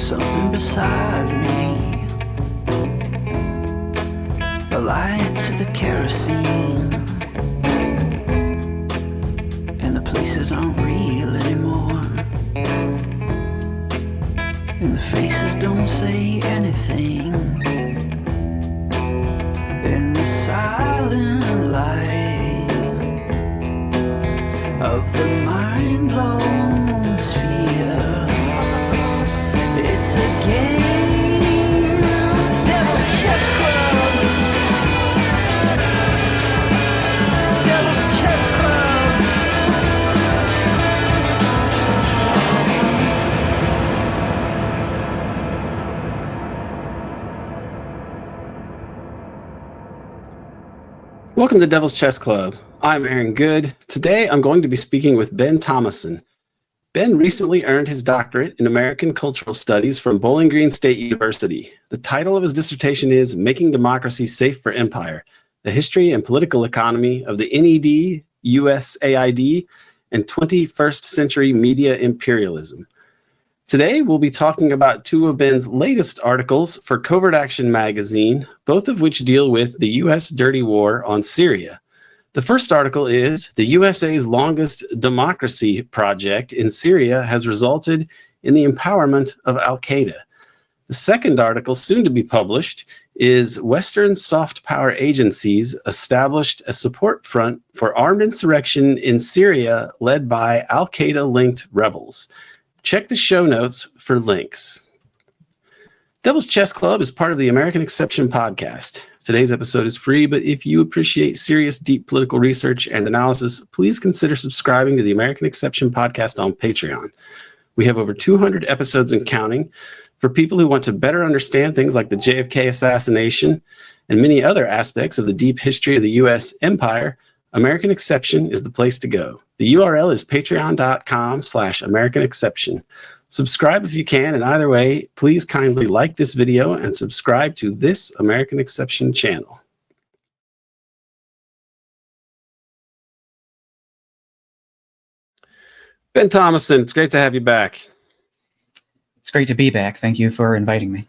something beside me, a light to the kerosene, and the places aren't real anymore, and the faces don't say anything, in the silent light of the mind-blown sphere. It's a game, Devil's Chess Club. Devil's Chess Club. Welcome to Devil's Chess Club. I'm Aaron Good. Today I'm going to be speaking with Ben Thomason. Ben recently earned his doctorate in American Cultural Studies from Bowling Green State University. The title of his dissertation is Making Democracy Safe for Empire, the History and Political Economy of the NED, U.S.A, and 21st Century Media Imperialism. Today we'll be talking about two of Ben's latest articles for CovertAction Magazine, both of which deal with the U.S. dirty war on Syria. The first article is, the U.S.A.'s longest democracy project in Syria has resulted in the empowerment of Al-Qaeda. The second article, soon to be published, is Western soft power agencies established a support front for armed insurrection in Syria led by Al-Qaeda-Linked rebels. Check the show notes for links. Devil's Chess Club is part of the American Exception podcast. Today's episode is free, but if you appreciate serious, deep political research and analysis, please consider subscribing to the American Exception podcast on Patreon. We have over 200 episodes and counting for people who want to better understand things like the JFK assassination and many other aspects of the deep history of the U.S. empire. American Exception is the place to go. The URL is patreon.com/American Exception. Subscribe if you can, and either way, please kindly like this video and subscribe to this American Exception channel. Ben Thomason, it's great to have you back. It's great to be back. Thank you for inviting me.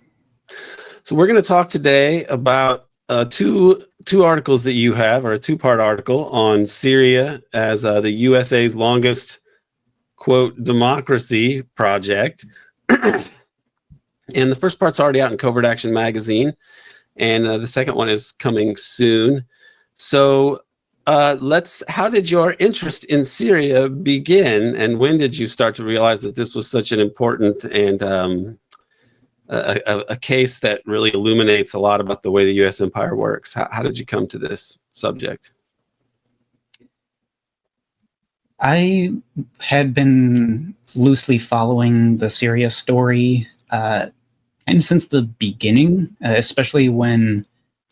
So we're going to talk today about two articles that you have, or a two-part article on Syria as the U.S.A.'s longest, quote, democracy project. And the first part's already out in CovertAction Magazine, and the second one is coming soon. So how did your interest in Syria begin, and when did you start to realize that this was such an important and a case that really illuminates a lot about the way the U.S. empire works? How did you come to this subject? I had been loosely following the Syria story and since the beginning, especially when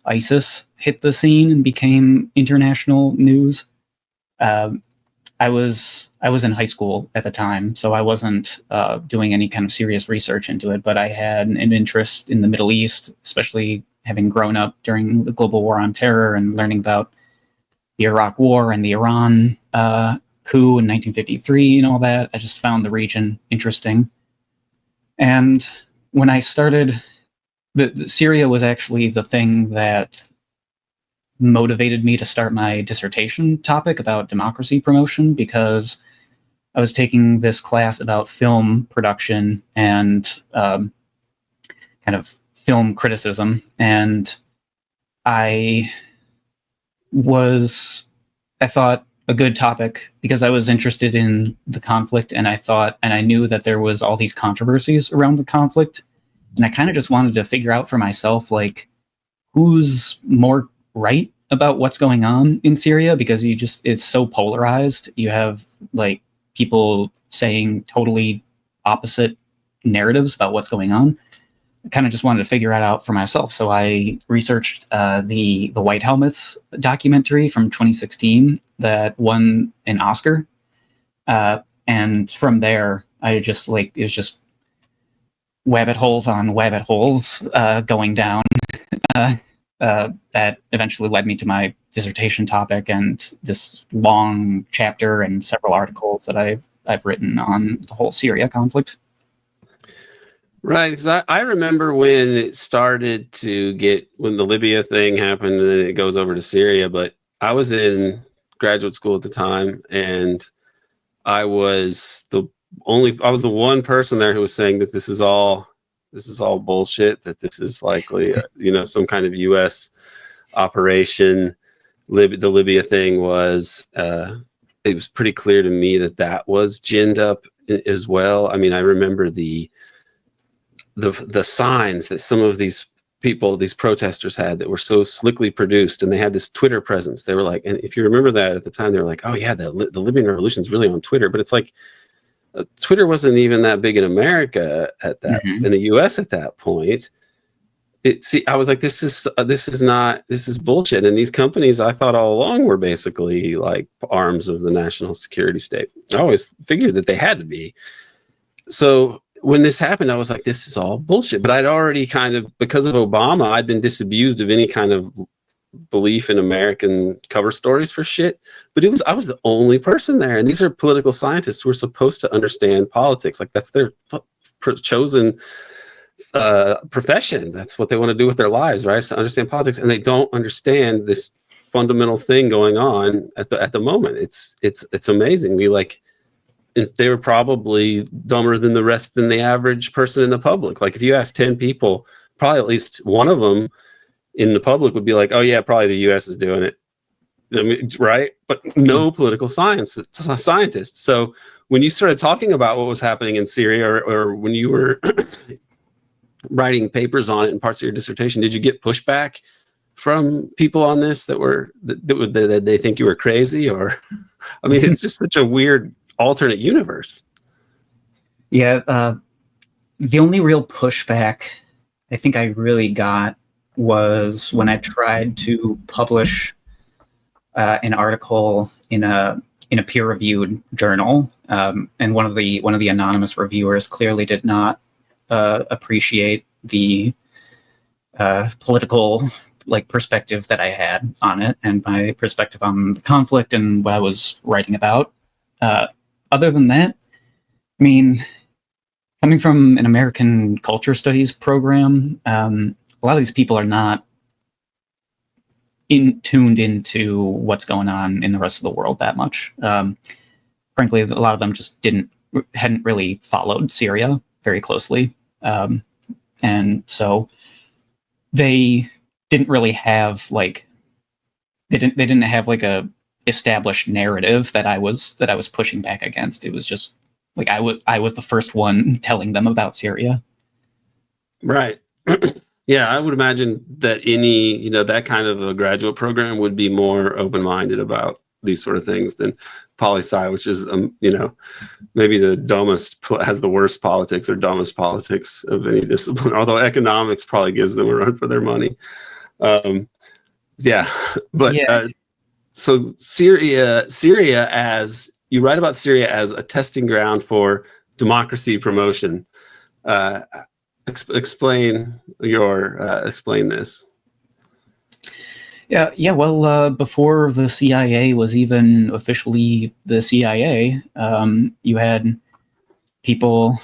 ISIS hit the scene and became international news. I was in high school at the time, so I wasn't doing any kind of serious research into it, but I had an interest in the Middle East, especially having grown up during the global war on terror and learning about the Iraq War and the Iran coup in 1953 and all that. I just found the region interesting. And when I started, the Syria was actually the thing that motivated me to start my dissertation topic about democracy promotion, because I was taking this class about film production and kind of film criticism, and I thought a good topic because I was interested in the conflict, and I knew that there was all these controversies around the conflict, and I kind of just wanted to figure out for myself, like, who's more right about what's going on in Syria, because it's so polarized. You have like people saying totally opposite narratives about what's going on. I kind of just wanted to figure it out for myself. So I researched the White Helmets documentary from 2016 that won an Oscar. And from there, it was just wabbit holes on wabbit holes going down. That eventually led me to my dissertation topic and this long chapter and several articles that I've written on the whole Syria conflict. Right. 'Cause I remember when it started to get, when the Libya thing happened and then it goes over to Syria, but I was in graduate school at the time, and I was I was the one person there who was saying that this is all bullshit, that this is likely, some kind of U.S. operation. The Libya thing was, it was pretty clear to me that was ginned up as well. I mean, I remember the signs that some of these people, these protesters had, that were so slickly produced, and they had this Twitter presence. They were like, and if you remember that at the time, they were like, oh yeah, the Libyan revolution is really on Twitter. But it's like, Twitter wasn't even that big in America in the US at that point. I was like, this is bullshit. And these companies, I thought all along, were basically like arms of the national security state. I always figured that they had to be. So when this happened, I was like, this is all bullshit. But I'd already kind of, because of Obama, I'd been disabused of any kind of belief in American cover stories for shit. But I was the only person there. And these are political scientists who are supposed to understand politics. Like, that's their chosen profession. That's what they want to do with their lives, right? So understand politics. And they don't understand this fundamental thing going on at the moment. It's amazing. They were probably dumber than the average person in the public. Like, if you ask 10 people, probably at least one of them in the public would be like, oh yeah, probably the US is doing it. I mean, right? But no political scientists. So when you started talking about what was happening in Syria, or when you were writing papers on it in parts of your dissertation, did you get pushback from people on this that they think you were crazy? Or, I mean, it's just such a weird alternate universe. Yeah, the only real pushback I think I really got was when I tried to publish an article in a peer-reviewed journal, and one of the anonymous reviewers clearly did not appreciate the political perspective that I had on it, and my perspective on the conflict and what I was writing about. Other than that, I mean, coming from an American culture studies program, a lot of these people are not tuned into what's going on in the rest of the world that much. Frankly, a lot of them just hadn't really followed Syria very closely, and so they didn't really have they didn't have a established narrative that I was pushing back against. It was just like I was the first one telling them about Syria. Right. Yeah, I would imagine that any, that kind of a graduate program would be more open-minded about these sort of things than poli-sci, which is, maybe has the worst politics or dumbest politics of any discipline, although economics probably gives them a run for their money. So Syria, as you write about Syria as a testing ground for democracy promotion. Explain this. Yeah. Well, before the CIA was even officially the CIA, you had people,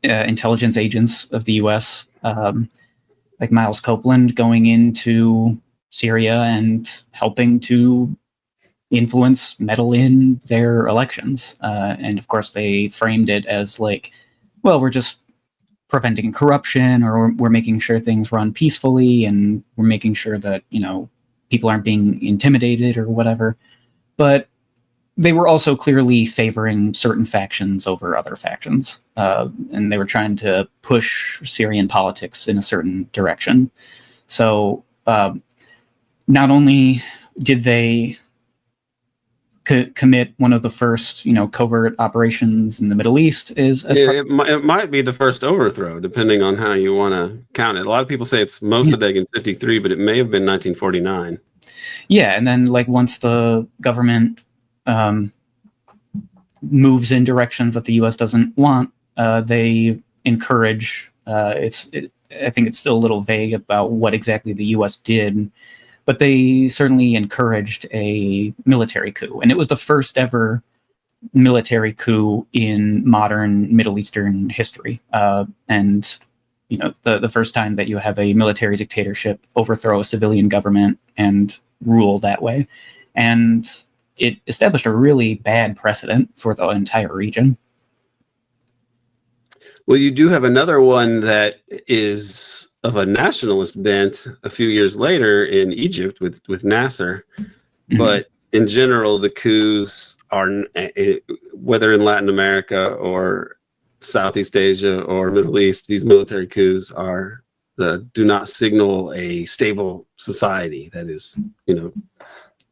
intelligence agents of the U.S., like Miles Copeland, going into Syria and helping to meddle in their elections. And of course, they framed it as we're just preventing corruption, or we're making sure things run peacefully, and we're making sure that, people aren't being intimidated or whatever. But they were also clearly favoring certain factions over other factions. And they were trying to push Syrian politics in a certain direction. So not only did they commit one of the first, covert operations in the Middle East, it might be the first overthrow, depending on how you want to count it. A lot of people say it's Mossadegh in 1953, but it may have been 1949. Yeah, and then once the government moves in directions that the U.S. doesn't want, they encourage. I think it's still a little vague about what exactly the U.S. did, but they certainly encouraged a military coup, and it was the first ever military coup in modern Middle Eastern history. And, the first time that you have a military dictatorship overthrow a civilian government and rule that way. And it established a really bad precedent for the entire region. Well, you do have another one that is of a nationalist bent a few years later in Egypt with Nasser. Mm-hmm. But in general, the coups are, whether in Latin America or Southeast Asia or Middle East, these military coups do not signal a stable society that is,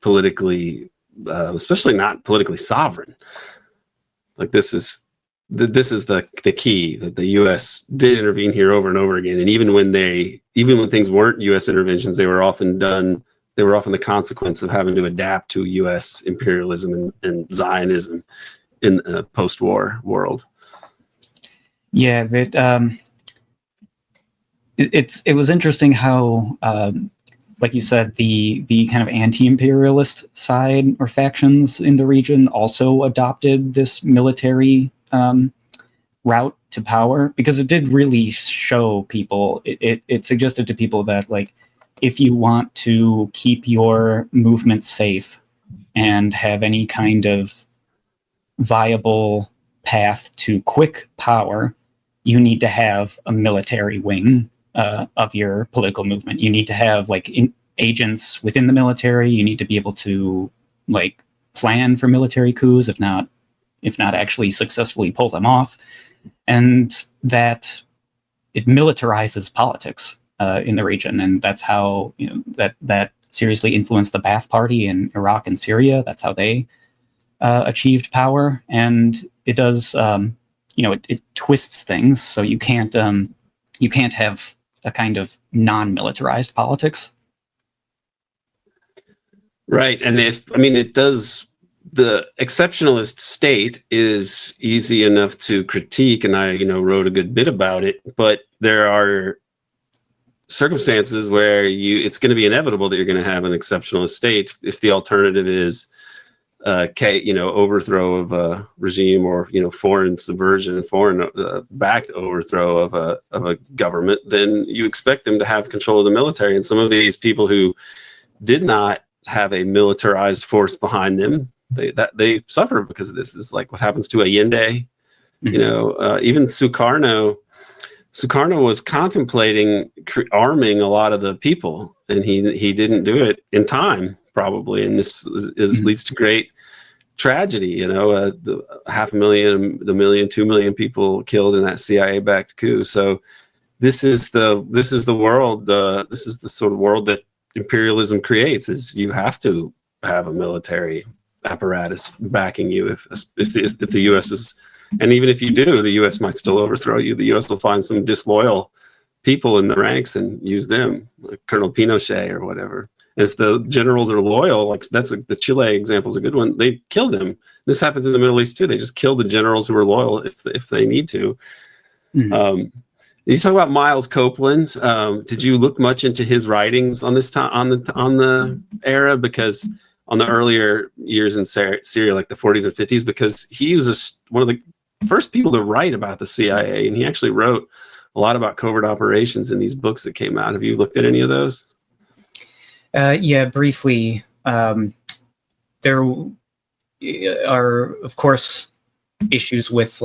politically, especially not politically sovereign. Like this is the key, that the U.S. did intervene here over and over again, and even when things weren't U.S. interventions, they were often the consequence of having to adapt to U.S. imperialism and Zionism in a post-war world. Yeah, it was interesting how, like you said, the kind of anti-imperialist side or factions in the region also adopted this military route to power, because it did really show people, it suggested to people that, like, if you want to keep your movement safe and have any kind of viable path to quick power, you need to have a military wing of your political movement. You need to have agents within the military. You need to be able to plan for military coups, if not actually successfully pull them off. And that it militarizes politics in the region, and that's how that seriously influenced the Ba'ath Party in Iraq and Syria. That's how they achieved power, and it does it twists things, so you can't have a kind of non-militarized politics. Right, and it does. The exceptionalist state is easy enough to critique, and I wrote a good bit about it, but there are circumstances where it's going to be inevitable that you're going to have an exceptionalist state if the alternative is overthrow of a regime, or foreign subversion, foreign backed overthrow of a government. Then you expect them to have control of the military, and some of these people who did not have a militarized force behind them, they suffer because of this. This is like what happens to Allende. Mm-hmm. Even Sukarno was contemplating arming a lot of the people, and he didn't do it in time, probably, and this mm-hmm. leads to great tragedy. 500,000, the million, 2 million people killed in that CIA-backed coup. So this is the world. This is the sort of world that imperialism creates. Is you have to have a military apparatus backing you if the U.S. is, and even if you do, the U.S. might still overthrow you. The U.S. will find some disloyal people in the ranks and use them, like Colonel Pinochet or whatever. And if the generals are loyal, the Chile example is a good one, they kill them. This happens in the Middle East too. They just kill the generals who are loyal if they need to. Mm-hmm. You talk about Miles Copeland. Did you look much into his writings on this time on the era? Because on the earlier years in Syria, like the 40s and 50s, because he was one of the first people to write about the CIA, and he actually wrote a lot about covert operations in these books that came out. Have you looked at any of those? Yeah, briefly. There are, of course, issues with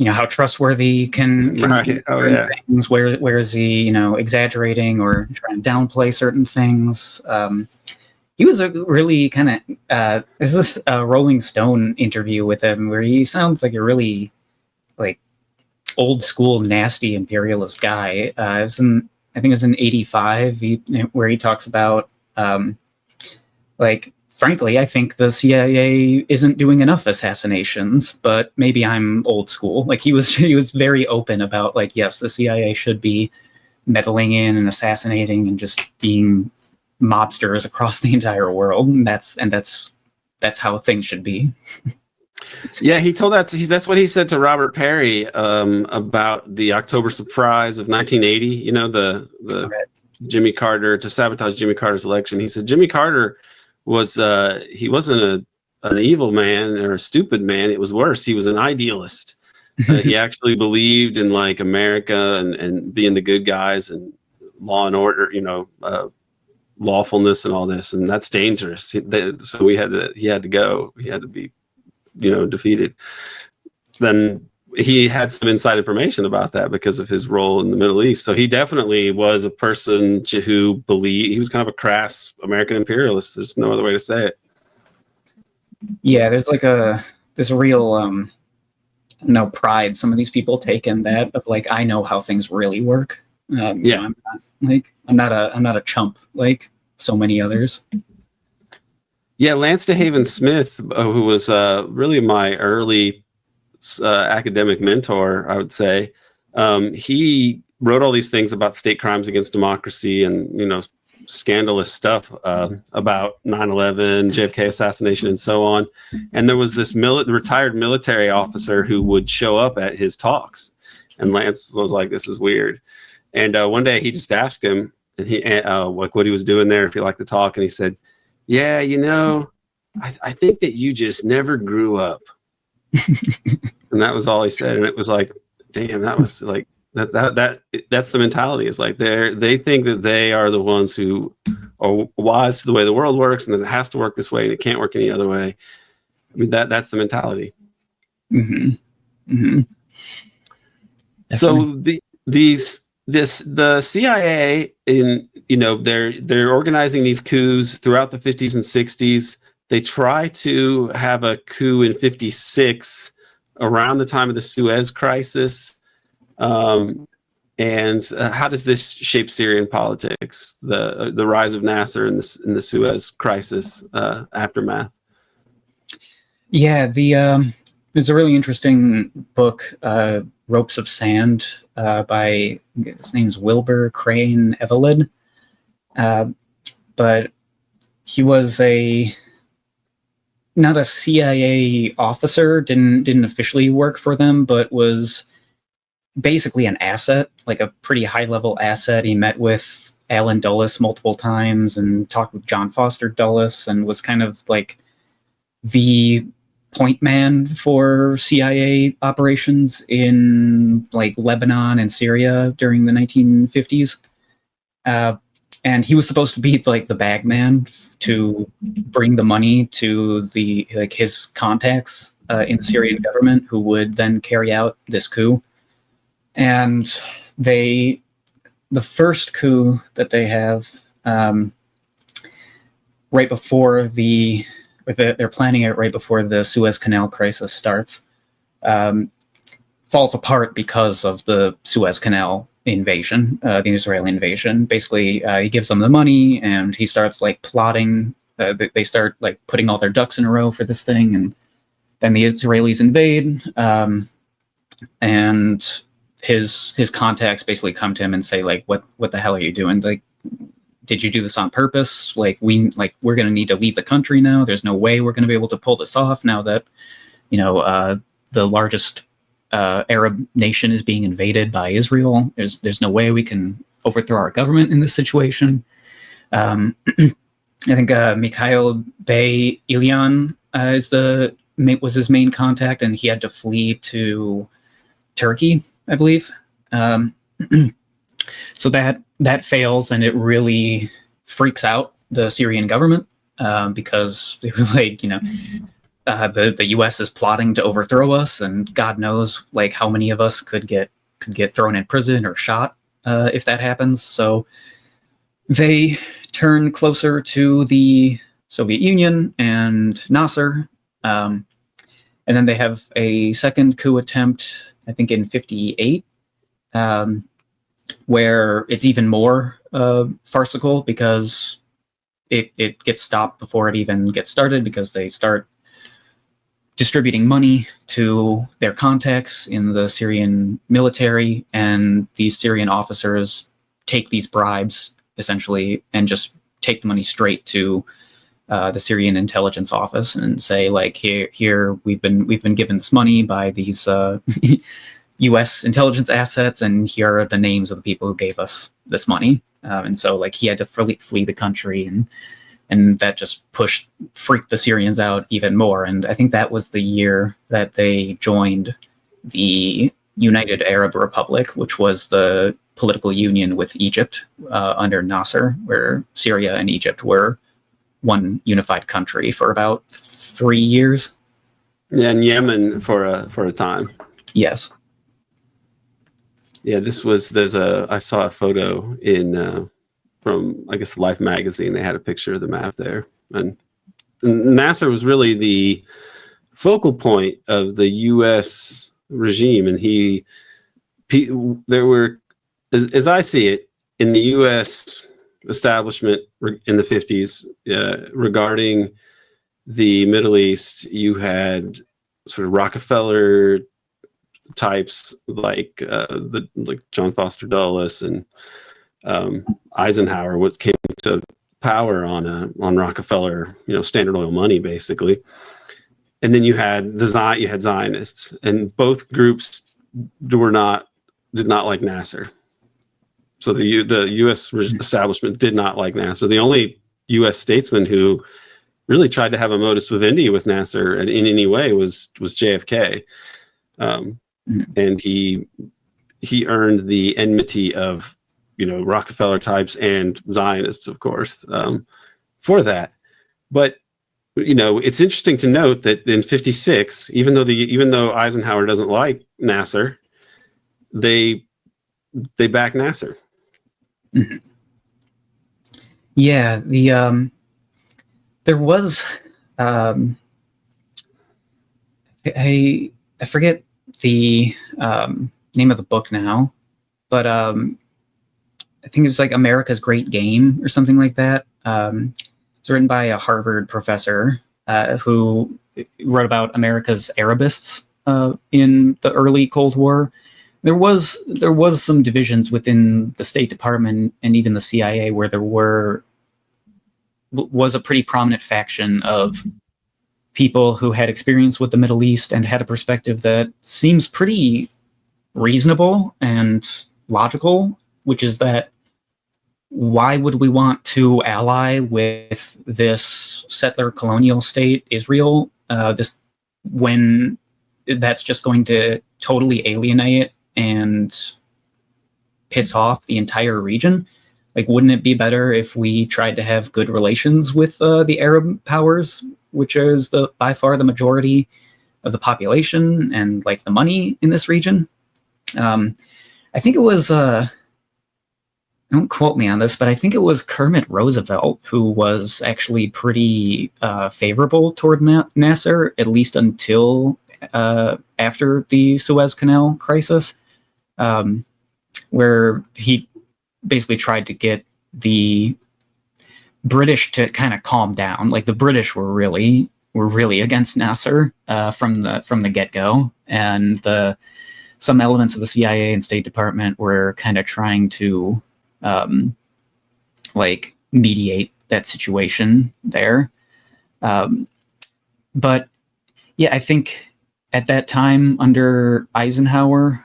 how trustworthy can right. Oh, yeah. things. Where is he, exaggerating or trying to downplay certain things? He was a really kind of there's this Rolling Stone interview with him where he sounds like a really old school nasty imperialist guy. I think it was in 85 where he talks about frankly, I think the CIA isn't doing enough assassinations, but maybe I'm old school. He was very open about yes, the CIA should be meddling in and assassinating and just being mobsters across the entire world, and that's how things should be. Yeah, he told that's what he said to Robert Perry about the October surprise of 1980. The Jimmy Carter, to sabotage Jimmy Carter's election. He said Jimmy Carter was he wasn't an evil man or a stupid man. It was worse. He was an idealist. He actually believed in like America and being the good guys and law and order, lawfulness and all this, and that's dangerous. So he had to go. He had to be, defeated. Then he had some inside information about that because of his role in the Middle East. So he definitely was a person who believed. He was kind of a crass American imperialist. There's no other way to say it. Yeah, there's a real pride some of these people take in that of like, I know how things really work. I'm not a chump like so many others. Yeah, Lance DeHaven Smith, who was really my early academic mentor, I would say, he wrote all these things about state crimes against democracy and scandalous stuff about 9/11, JFK assassination, and so on. And there was this retired military officer who would show up at his talks, and Lance was like, "This is weird." And one day he just asked him, and like what he was doing there, if he liked to talk, and he said, "Yeah, I think that you just never grew up." And that was all he said. And it was like, damn, that was like that's the mentality. It's like they think that they are the ones who are wise to the way the world works, and that it has to work this way and it can't work any other way. I mean, that's the mentality. Mm-hmm. Mm-hmm. So the CIA they're organizing these coups throughout the 50s and 60s. They try to have a coup in 56 around the time of the Suez Crisis. And how does this shape Syrian politics? The rise of Nasser in the Suez Crisis aftermath. Yeah, there's a really interesting book, Ropes of Sand, by, his name's Wilbur Crane Evelyn. But he was not a CIA officer, didn't officially work for them, but was basically an asset, like a pretty high-level asset. He met with Alan Dulles multiple times and talked with John Foster Dulles and was kind of like the point man for CIA operations in like Lebanon and Syria during the 1950s. And he was supposed to be like the bag man to bring the money to his contacts in the Syrian government, who would then carry out this coup. And the first coup that they have, right before they're planning it right before the Suez Canal crisis starts, falls apart because of the Suez Canal invasion, the Israeli invasion. Basically, he gives them the money and he starts like plotting. They start like putting all their ducks in a row for this thing, and then the Israelis invade. And his contacts basically come to him and say like, "What the hell are you doing? Like, did you do this on purpose? Like, we're going to need to leave the country now. There's no way we're going to be able to pull this off now that the largest Arab nation is being invaded by Israel. There's no way we can overthrow our government in this situation." I think Mikhail Bey Ilyan was his main contact, and he had to flee to Turkey, I believe. So that fails, and it really freaks out the Syrian government because it was like, the U.S. is plotting to overthrow us, and God knows like how many of us could get thrown in prison or shot if that happens. So they turn closer to the Soviet Union and Nasser, and then they have a second coup attempt, I think in 58, where it's even more farcical because it gets stopped before it even gets started, because they start distributing money to their contacts in the Syrian military, and these Syrian officers take these bribes essentially and just take the money straight to the Syrian intelligence office and say like, here we've been given this money by these U.S. intelligence assets, and here are the names of the people who gave us this money. And so like he had to flee the country, and and that just freaked the Syrians out even more. And I think that was the year that they joined the United Arab Republic, which was the political union with Egypt under Nasser, where Syria and Egypt were one unified country for about 3 years. Yeah, and Yemen for a time. Yes. Yeah, I saw a photo from, I guess, Life magazine. They had a picture of the map there. And Nasser was really the focal point of the U.S. regime. And there were, as I see it, in the U.S. establishment in the 50s, regarding the Middle East, you had sort of Rockefeller types like John Foster Dulles and Eisenhower, what came to power on Rockefeller, Standard Oil money, basically. And then you had Zionists, and both groups did not like Nasser. So the U.S. establishment did not like Nasser. The only U.S. statesman who really tried to have a modus vivendi with Nasser in any way was JFK. And he earned the enmity of Rockefeller types and Zionists, of course, for that. But it's interesting to note that in '56, even though Eisenhower doesn't like Nasser, they back Nasser. Mm-hmm. Yeah, there was I forget the name of the book now, but I think it's like America's Great Game or something like that. It's written by a Harvard professor who wrote about America's Arabists in the early Cold War. There was some divisions within the State Department and even the CIA where there was a pretty prominent faction of people who had experience with the Middle East and had a perspective that seems pretty reasonable and logical, which is that why would we want to ally with this settler colonial state, Israel, when that's just going to totally alienate and piss off the entire region? Like, wouldn't it be better if we tried to have good relations with the Arab powers, which is by far the majority of the population and like the money in this region? I think it was, don't quote me on this, but I think it was Kermit Roosevelt who was actually pretty favorable toward Nasser, at least until after the Suez Canal crisis, where he basically tried to get the British to kind of calm down. Like, the British were really against Nasser from the get-go, and some elements of the CIA and State Department were kind of trying to mediate that situation there. But yeah, I think at that time under Eisenhower,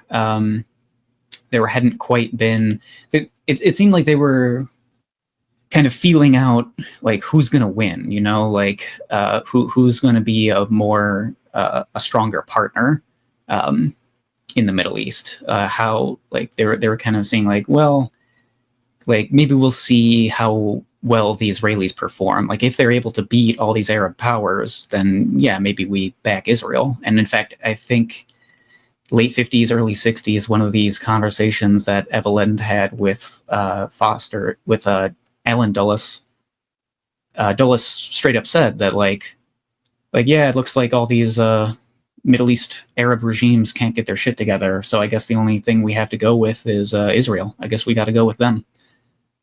there hadn't quite been. It seemed like they were kind of feeling out like who's going to win, who's going to be a stronger partner in the Middle East. How they were kind of saying like, well, like maybe we'll see how well the Israelis perform. Like if they're able to beat all these Arab powers, then yeah, maybe we back Israel. And in fact, I think late 50s, early 60s, one of these conversations that Evelyn had with Alan Dulles, Dulles straight up said that like yeah, it looks like all these Middle East Arab regimes can't get their shit together. So I guess the only thing we have to go with is Israel. I guess we got to go with them.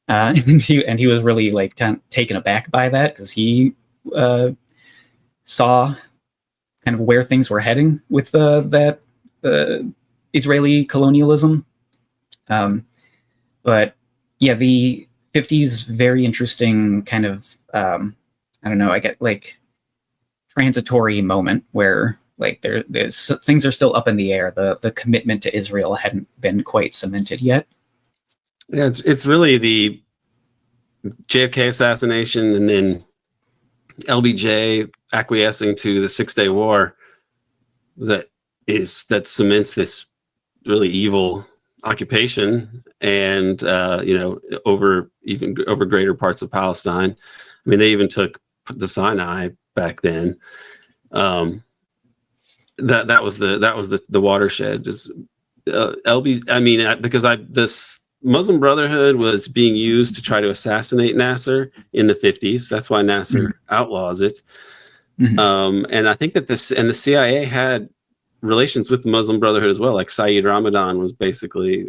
And he was really like kind of taken aback by that because he saw kind of where things were heading with that Israeli colonialism. But yeah, the 50s, very interesting kind of, I don't know, I get like transitory moment where like there's things are still up in the air. The commitment to Israel hadn't been quite cemented yet. Yeah, it's really the JFK assassination and then LBJ acquiescing to the 6-Day War that cements this really evil occupation, and over greater parts of Palestine. I mean, they even took the Sinai back then. That was the watershed. Just this Muslim Brotherhood was being used to try to assassinate Nasser in the 50s. That's why Nasser outlaws it. And I think that the CIA had relations with the Muslim Brotherhood as well. Like Saeed Ramadan was basically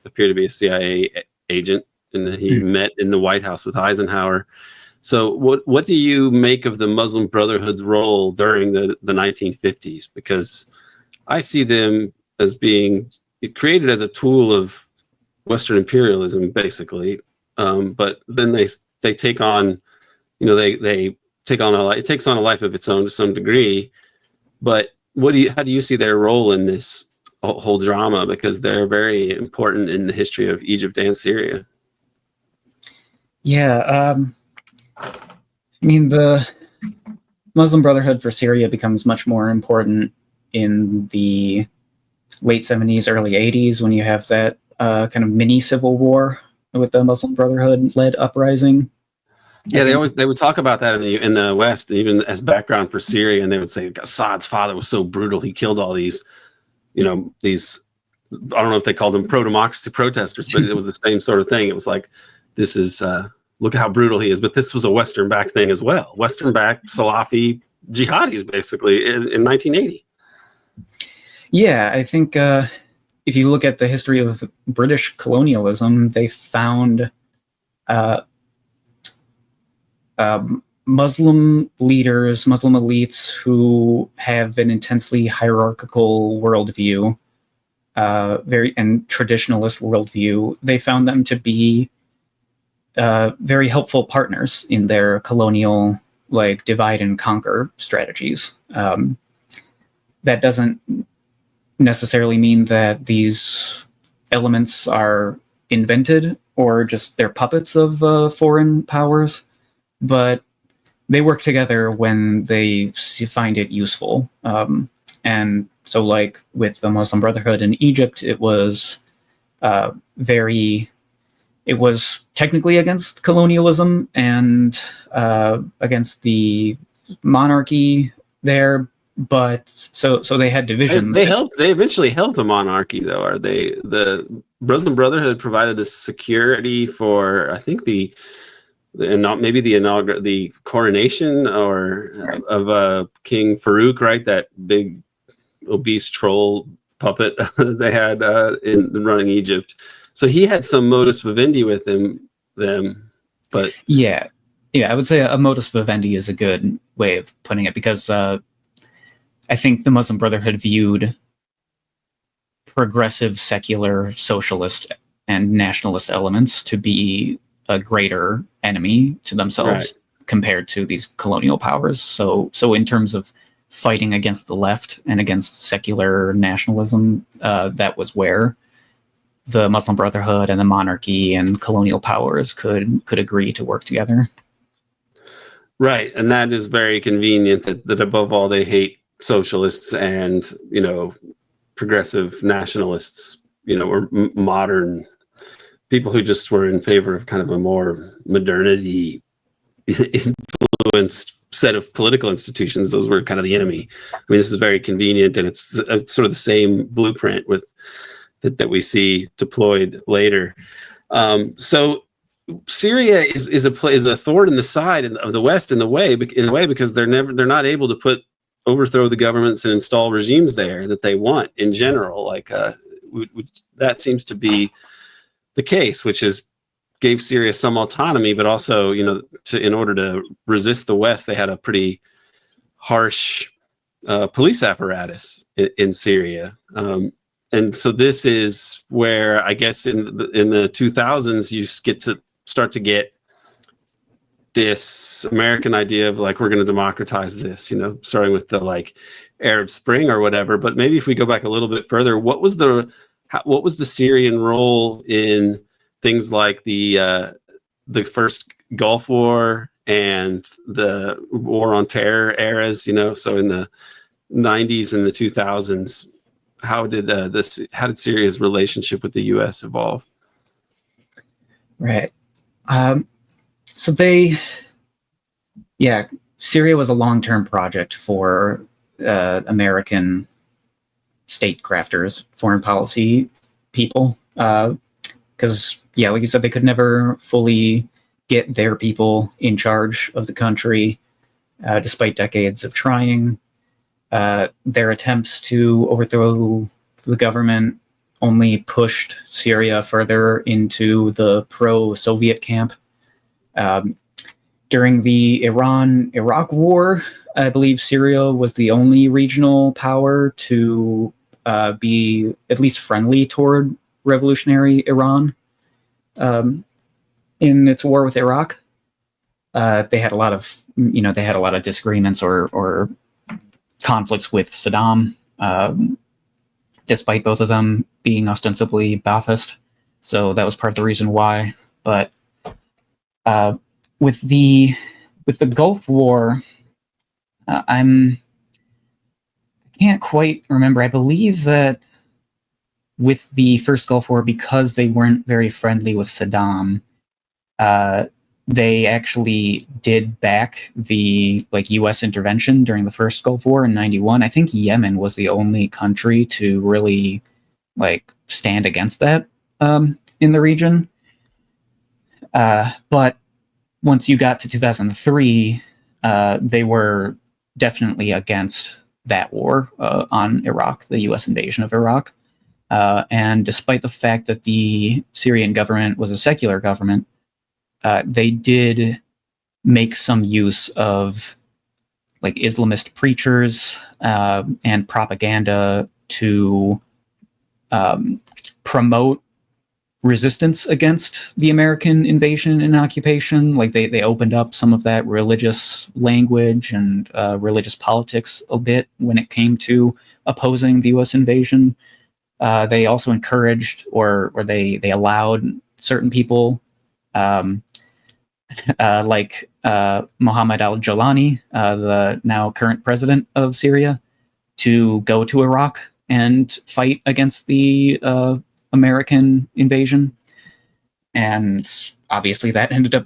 appeared to be a CIA agent, and he met in the White House with Eisenhower. So what do you make of the Muslim Brotherhood's role during the 1950s? Because I see them as being created as a tool of Western imperialism, basically. But then they take on, they take on it takes on a life of its own to some degree. But how do you see their role in this whole drama? Because they're very important in the history of Egypt and Syria. Yeah. I mean, the Muslim Brotherhood for Syria becomes much more important in the late 70s, early 80s, when you have that kind of mini civil war with the Muslim Brotherhood-led uprising. Yeah, they would talk about that in the West, even as background for Syria, and they would say Assad's father was so brutal, he killed all these, I don't know if they called them pro-democracy protesters, but it was the same sort of thing. It was like, this is look at how brutal he is. But this was a Western-backed thing as well. Western-backed Salafi jihadis, basically, in 1980. Yeah, I think if you look at the history of British colonialism, they found Muslim leaders, Muslim elites who have an intensely hierarchical worldview, and traditionalist worldview. They found them to be very helpful partners in their colonial, divide and conquer strategies. That doesn't necessarily mean that these elements are invented or just they're puppets of foreign powers, but they work together when they find it useful. And so, with the Muslim Brotherhood in Egypt, it was it was technically against colonialism and against the monarchy there, but so they had divisions. They eventually helped the monarchy, though. The Muslim Brotherhood provided the security for, I think, the coronation of King Farouk, right? That big obese troll puppet they had in running Egypt. So he had some modus vivendi with them. But yeah, I would say a modus vivendi is a good way of putting it, because I think the Muslim Brotherhood viewed progressive, secular, socialist, and nationalist elements to be a greater enemy to themselves, right, compared to these colonial powers. So in terms of fighting against the left and against secular nationalism, that was where the Muslim Brotherhood and the monarchy and colonial powers could agree to work together. Right, and that is very convenient that above all they hate socialists and progressive nationalists, or modern people who just were in favor of kind of a more modernity influenced set of political institutions. Those were kind of the enemy. I mean, this is very convenient, and it's sort of the same blueprint with that we see deployed later. So Syria is a thorn in the side of the West in a way because they're not able to overthrow the governments and install regimes there that they want in general. That seems to be the case, which gave Syria some autonomy, but also, in order to resist the West, they had a pretty harsh police apparatus in Syria. And so this is where, I guess, in the 2000s, you start to get this American idea of we're going to democratize this, starting with the Arab Spring or whatever. But maybe if we go back a little bit further, what was the Syrian role in things like the first Gulf War and the war on terror eras, you know, so in the 90s and the 2000s, how did Syria's relationship with the U.S. evolve? Right. So Syria was a long-term project for American statecrafters, foreign policy people, because, like you said, they could never fully get their people in charge of the country, despite decades of trying. Their attempts to overthrow the government only pushed Syria further into the pro-Soviet camp. During the Iran-Iraq War, I believe Syria was the only regional power to be at least friendly toward revolutionary Iran in its war with Iraq. They had a lot of disagreements or conflicts with Saddam, despite both of them being ostensibly Ba'athist. So that was part of the reason why. But with the Gulf War, I can't quite remember. I believe that with the first Gulf War, because they weren't very friendly with Saddam, they actually did back the U.S. intervention during the first Gulf War in '91. I think Yemen was the only country to really stand against that in the region. But once you got to 2003, they were definitely against that war on Iraq, the U.S. invasion of Iraq. And despite the fact that the Syrian government was a secular government, they did make some use of Islamist preachers and propaganda to promote resistance against the American invasion and occupation. They opened up some of that religious language and religious politics a bit when it came to opposing the U.S. invasion. They also encouraged or they allowed certain people like Mohammed al-Jolani, the now current president of Syria, to go to Iraq and fight against the American invasion. And obviously that ended up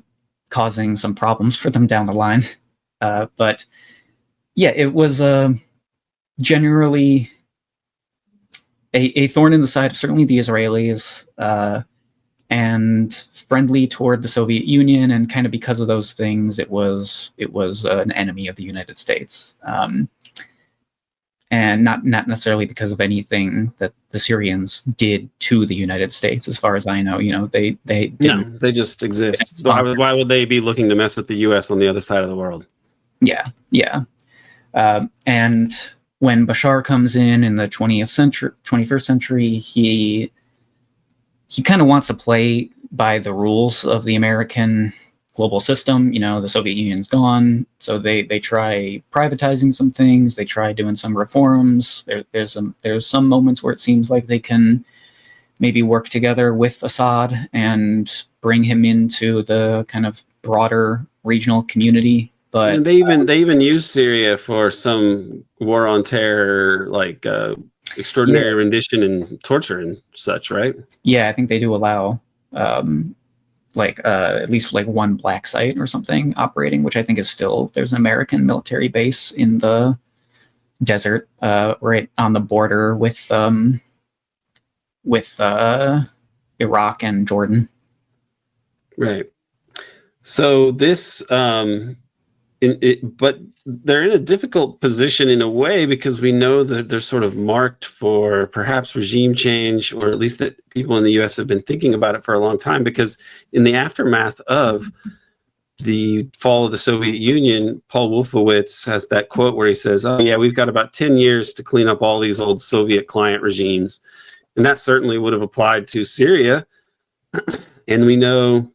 causing some problems for them down the line. But yeah, it was generally a thorn in the side of certainly the Israelis, and friendly toward the Soviet Union, and kind of because of those things, it was an enemy of the United States, and not necessarily because of anything that the Syrians did to the United States, as far as I know. They just exist. Why would they be looking to mess with the U.S. on the other side of the world? Yeah. And when Bashar comes in the 21st century, he kind of wants to play by the rules of the American global system. The Soviet Union's gone, so they try privatizing some things. They try doing some reforms. There's some moments where it seems like they can maybe work together with Assad and bring him into the kind of broader regional community. But and they even use Syria for some war on terror, extraordinary rendition and torture and such, right? Yeah, I think they do allow at least one black site or something operating, which I think is still, there's an American military base in the desert, right on the border with Iraq and Jordan. Right. So this, but they're in a difficult position in a way, because we know that they're sort of marked for perhaps regime change, or at least that people in the U.S. have been thinking about it for a long time, because in the aftermath of the fall of the Soviet Union, Paul Wolfowitz has that quote where he says, "Oh yeah, we've got about 10 years to clean up all these old Soviet client regimes." And that certainly would have applied to Syria. And we know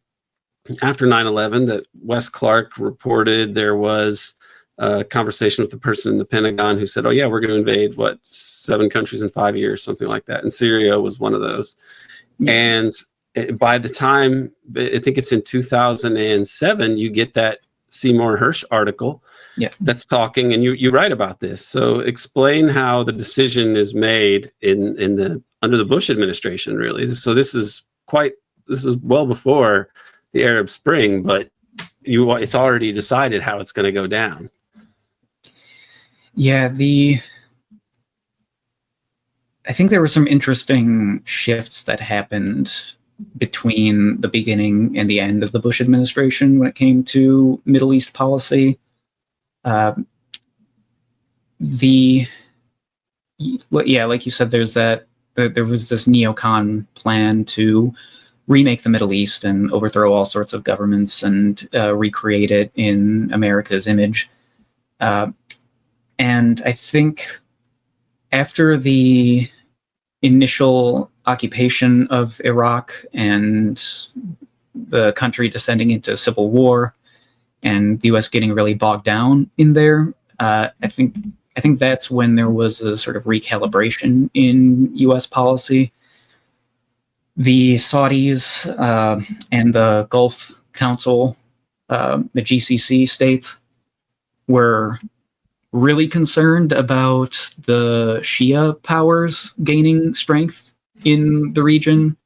after 9/11 that Wes Clark reported there was a conversation with the person in the Pentagon who said, "Oh yeah, we're going to invade 7 countries in 5 years," something like that. And Syria was one of those. Yeah. And by the time, I think it's in 2007, you get that Seymour Hersh article that's talking, and you write about this. So explain how the decision is made under the Bush administration, really. So this is well before the Arab Spring, but it's already decided how it's going to go down. Yeah, I think there were some interesting shifts that happened between the beginning and the end of the Bush administration when it came to Middle East policy. Like you said, there was this neocon plan to remake the Middle East and overthrow all sorts of governments and recreate it in America's image. And I think after the initial occupation of Iraq and the country descending into civil war and the U.S. getting really bogged down in there, I think that's when there was a sort of recalibration in U.S. policy. The Saudis and the Gulf Council, the GCC states, were really concerned about the Shia powers gaining strength in the region.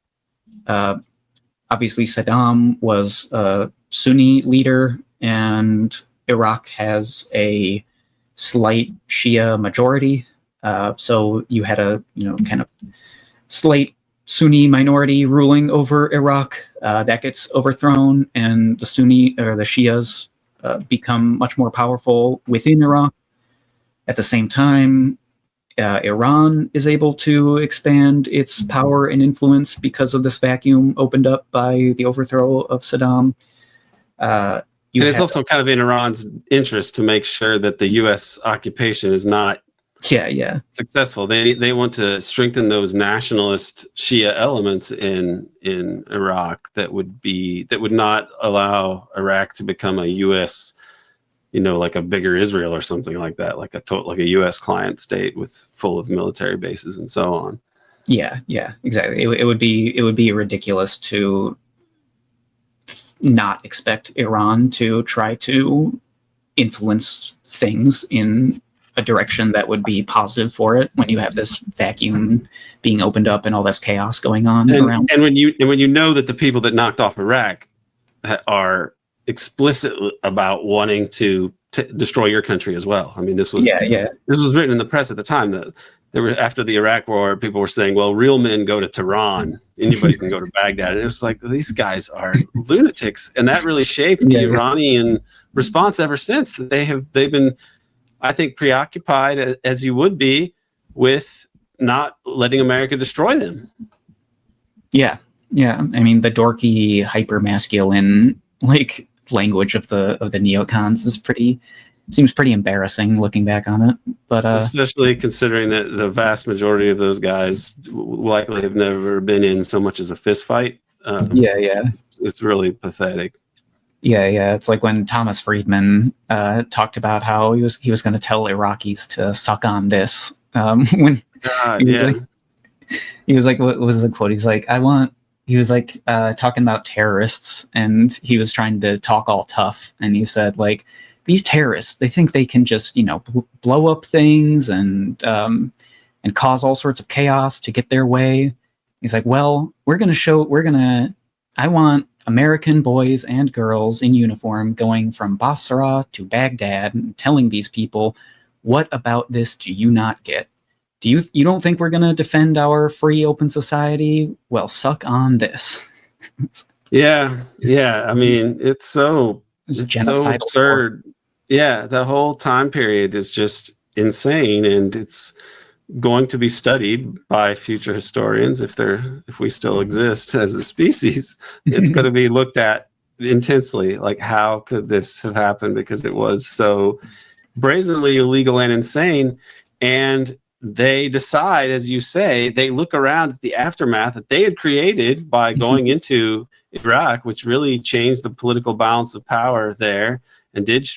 Obviously, Saddam was a Sunni leader, and Iraq has a slight Shia majority. So you had a kind of slight Sunni minority ruling over Iraq. That gets overthrown, and the Shias become much more powerful within Iraq. At the same time, Iran is able to expand its power and influence because of this vacuum opened up by the overthrow of Saddam. And it's also kind of in Iran's interest to make sure that the U.S. occupation is not successful. They want to strengthen those nationalist Shia elements in Iraq that would not allow Iraq to become a U.S. like a bigger Israel or something like that, like a U.S. client state full of military bases and so on. Yeah, exactly. It would be ridiculous to not expect Iran to try to influence things in a direction that would be positive for it when you have this vacuum being opened up and all this chaos going on around. And when you know that the people that knocked off Iraq are explicit about wanting to destroy your country as well. I mean, this was written in the press at the time that after the Iraq war, people were saying, well, real men go to Tehran, anybody can go to Baghdad. And it was like, these guys are lunatics. And that really shaped the Iranian response ever since. They've been, I think, preoccupied, as you would be, with not letting America destroy them. Yeah. I mean, the dorky, hyper-masculine language of the neocons seems pretty embarrassing looking back on it. But especially considering that the vast majority of those guys likely have never been in so much as a fist fight. It's really pathetic. Yeah. It's like when Thomas Friedman talked about how he was going to tell Iraqis to suck on this. When he was like, what was the quote? He's like, he was like talking about terrorists, and he was trying to talk all tough. And he said, like, these terrorists, they think they can just, blow up things and cause all sorts of chaos to get their way. He's like, well, I want American boys and girls in uniform going from Basra to Baghdad and telling these people, what about this do you not get? You don't think we're going to defend our free, open society? Well, suck on this. Yeah. I mean, it's so absurd. Yeah, the whole time period is just insane, and it's going to be studied by future historians if we still exist as a species. It's going to be looked at intensely, like, how could this have happened, because it was so brazenly illegal and insane. And they decide, as you say, they look around at the aftermath that they had created by going into Iraq, which really changed the political balance of power there and did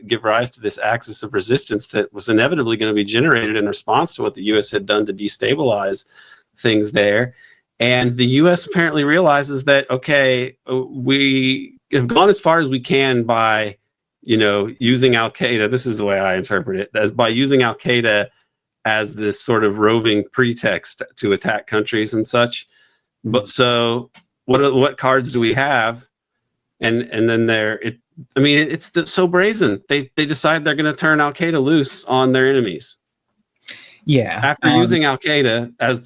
give rise to this axis of resistance that was inevitably going to be generated in response to what the U.S. had done to destabilize things there. And the U.S. apparently realizes that, okay, we have gone as far as we can by using Al-Qaeda, this is the way I interpret it, as by using Al-Qaeda as this sort of roving pretext to attack countries and such. But so what cards do we have? And then it's so brazen. They decide they're going to turn Al-Qaeda loose on their enemies. Yeah. After using Al-Qaeda as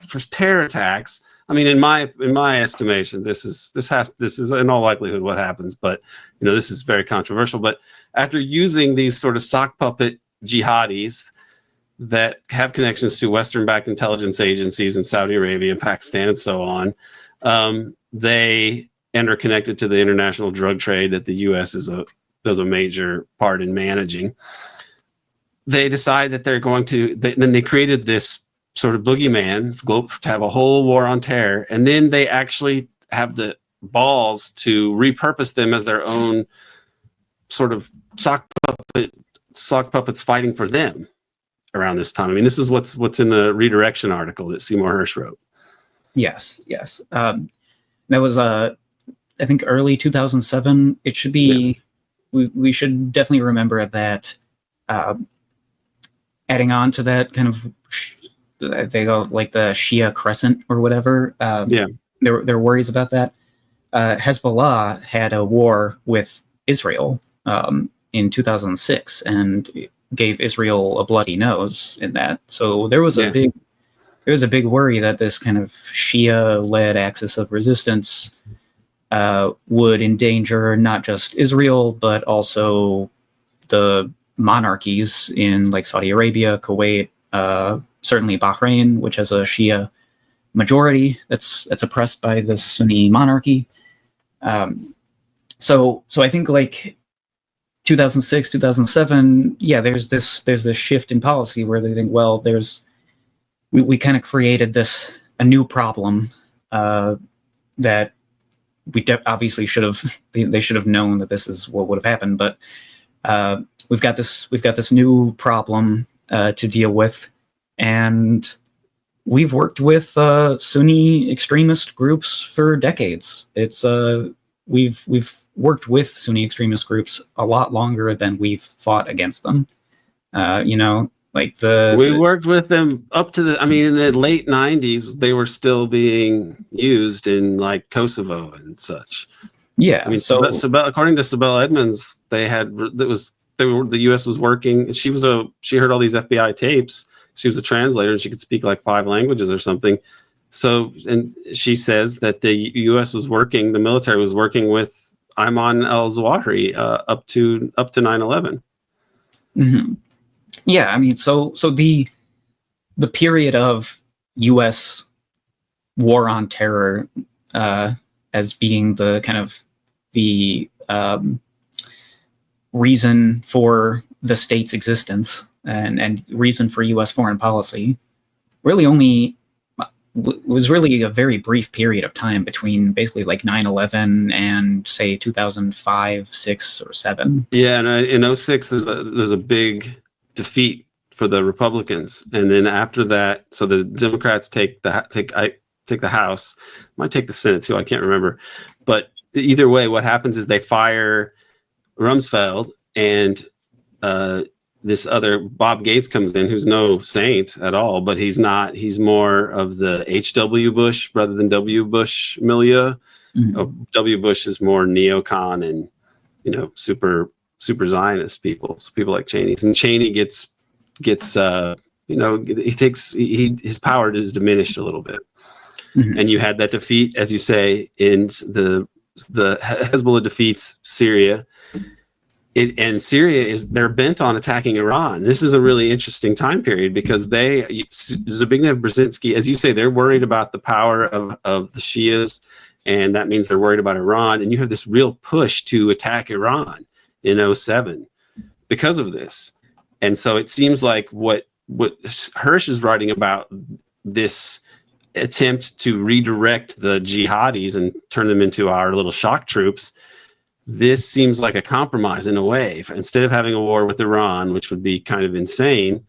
for terror attacks. I mean, in my estimation, this is in all likelihood what happens, but this is very controversial. But after using these sort of sock puppet jihadis that have connections to Western-backed intelligence agencies in Saudi Arabia, Pakistan, and so on, and are connected to the international drug trade that the U.S. does a major part in managing. They decide that they're going to. Then they created this sort of boogeyman to have a whole war on terror, and then they actually have the balls to repurpose them as their own sort of sock puppets fighting for them around this time. I mean, this is what's in the Redirection article that Seymour Hersh wrote. Yes. That was I think early 2007. It should be. Yeah. We should definitely remember that. Adding on to that kind of. They go like the Shia Crescent or whatever. There are worries about that. Hezbollah had a war with Israel in 2006 and gave Israel a bloody nose in that. So there was a big worry that this kind of Shia-led axis of resistance would endanger not just Israel but also the monarchies in like Saudi Arabia, Kuwait. Certainly Bahrain, which has a Shia majority that's oppressed by the Sunni monarchy. So I think like 2006, 2007, there's this shift in policy where they think, well, we kind of created a new problem that we obviously they should have known that this is what would have happened, but we've got this new problem to deal with. And we've worked with Sunni extremist groups for decades. It's we've worked with Sunni extremist groups a lot longer than we've fought against them. We worked with them up to in the late 90s. They were still being used in like Kosovo and such. Yeah. I mean, so according to Sibel Edmonds, the U.S. was working. She heard all these FBI tapes. She was a translator and she could speak like 5 languages or something. So, and she says that the U.S. the military was working with Ayman al-Zawahiri up to 9/11. Mm-hmm. Yeah, I mean, so the period of U.S. war on terror as being the kind of the reason for the state's existence and reason for U.S. foreign policy really was really a very brief period of time between basically like 9/11 and say 2005, 6, or 7. Yeah, and in 06 there's a big defeat for the Republicans, and then after that, so the Democrats take the House, might take the Senate too. I can't remember, but either way, what happens is they fire Rumsfeld and. This other Bob Gates comes in, who's no saint at all, but he's more of the H.W. Bush rather than W. Bush milieu. Mm-hmm. W. Bush is more neocon and, super Zionist people. So people like Cheney. And Cheney gets his power is diminished a little bit. Mm-hmm. And you had that defeat, as you say, in the Hezbollah defeats Syria. And Syria they're bent on attacking Iran. This is a really interesting time period because Zbigniew Brzezinski, as you say, they're worried about the power of the Shias, and that means they're worried about Iran. And you have this real push to attack Iran in 07 because of this. And so it seems like what Hersh is writing about, this attempt to redirect the jihadis and turn them into our little shock troops, this seems like a compromise in a way. Instead of having a war with Iran, which would be kind of insane,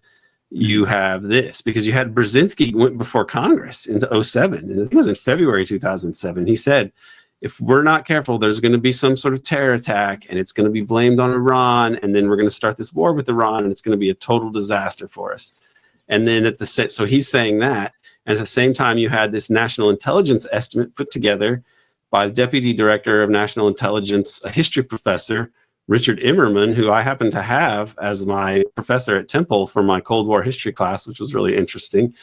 you have this. Because you had Brzezinski went before Congress in 07, and it was in February 2007. He said, if we're not careful, there's going to be some sort of terror attack, and it's going to be blamed on Iran, and then we're going to start this war with Iran, and it's going to be a total disaster for us. And then so he's saying that, and at the same time, you had this national intelligence estimate put together by the Deputy Director of National Intelligence, a history professor, Richard Immerman, who I happen to have as my professor at Temple for my Cold War history class, which was really interesting,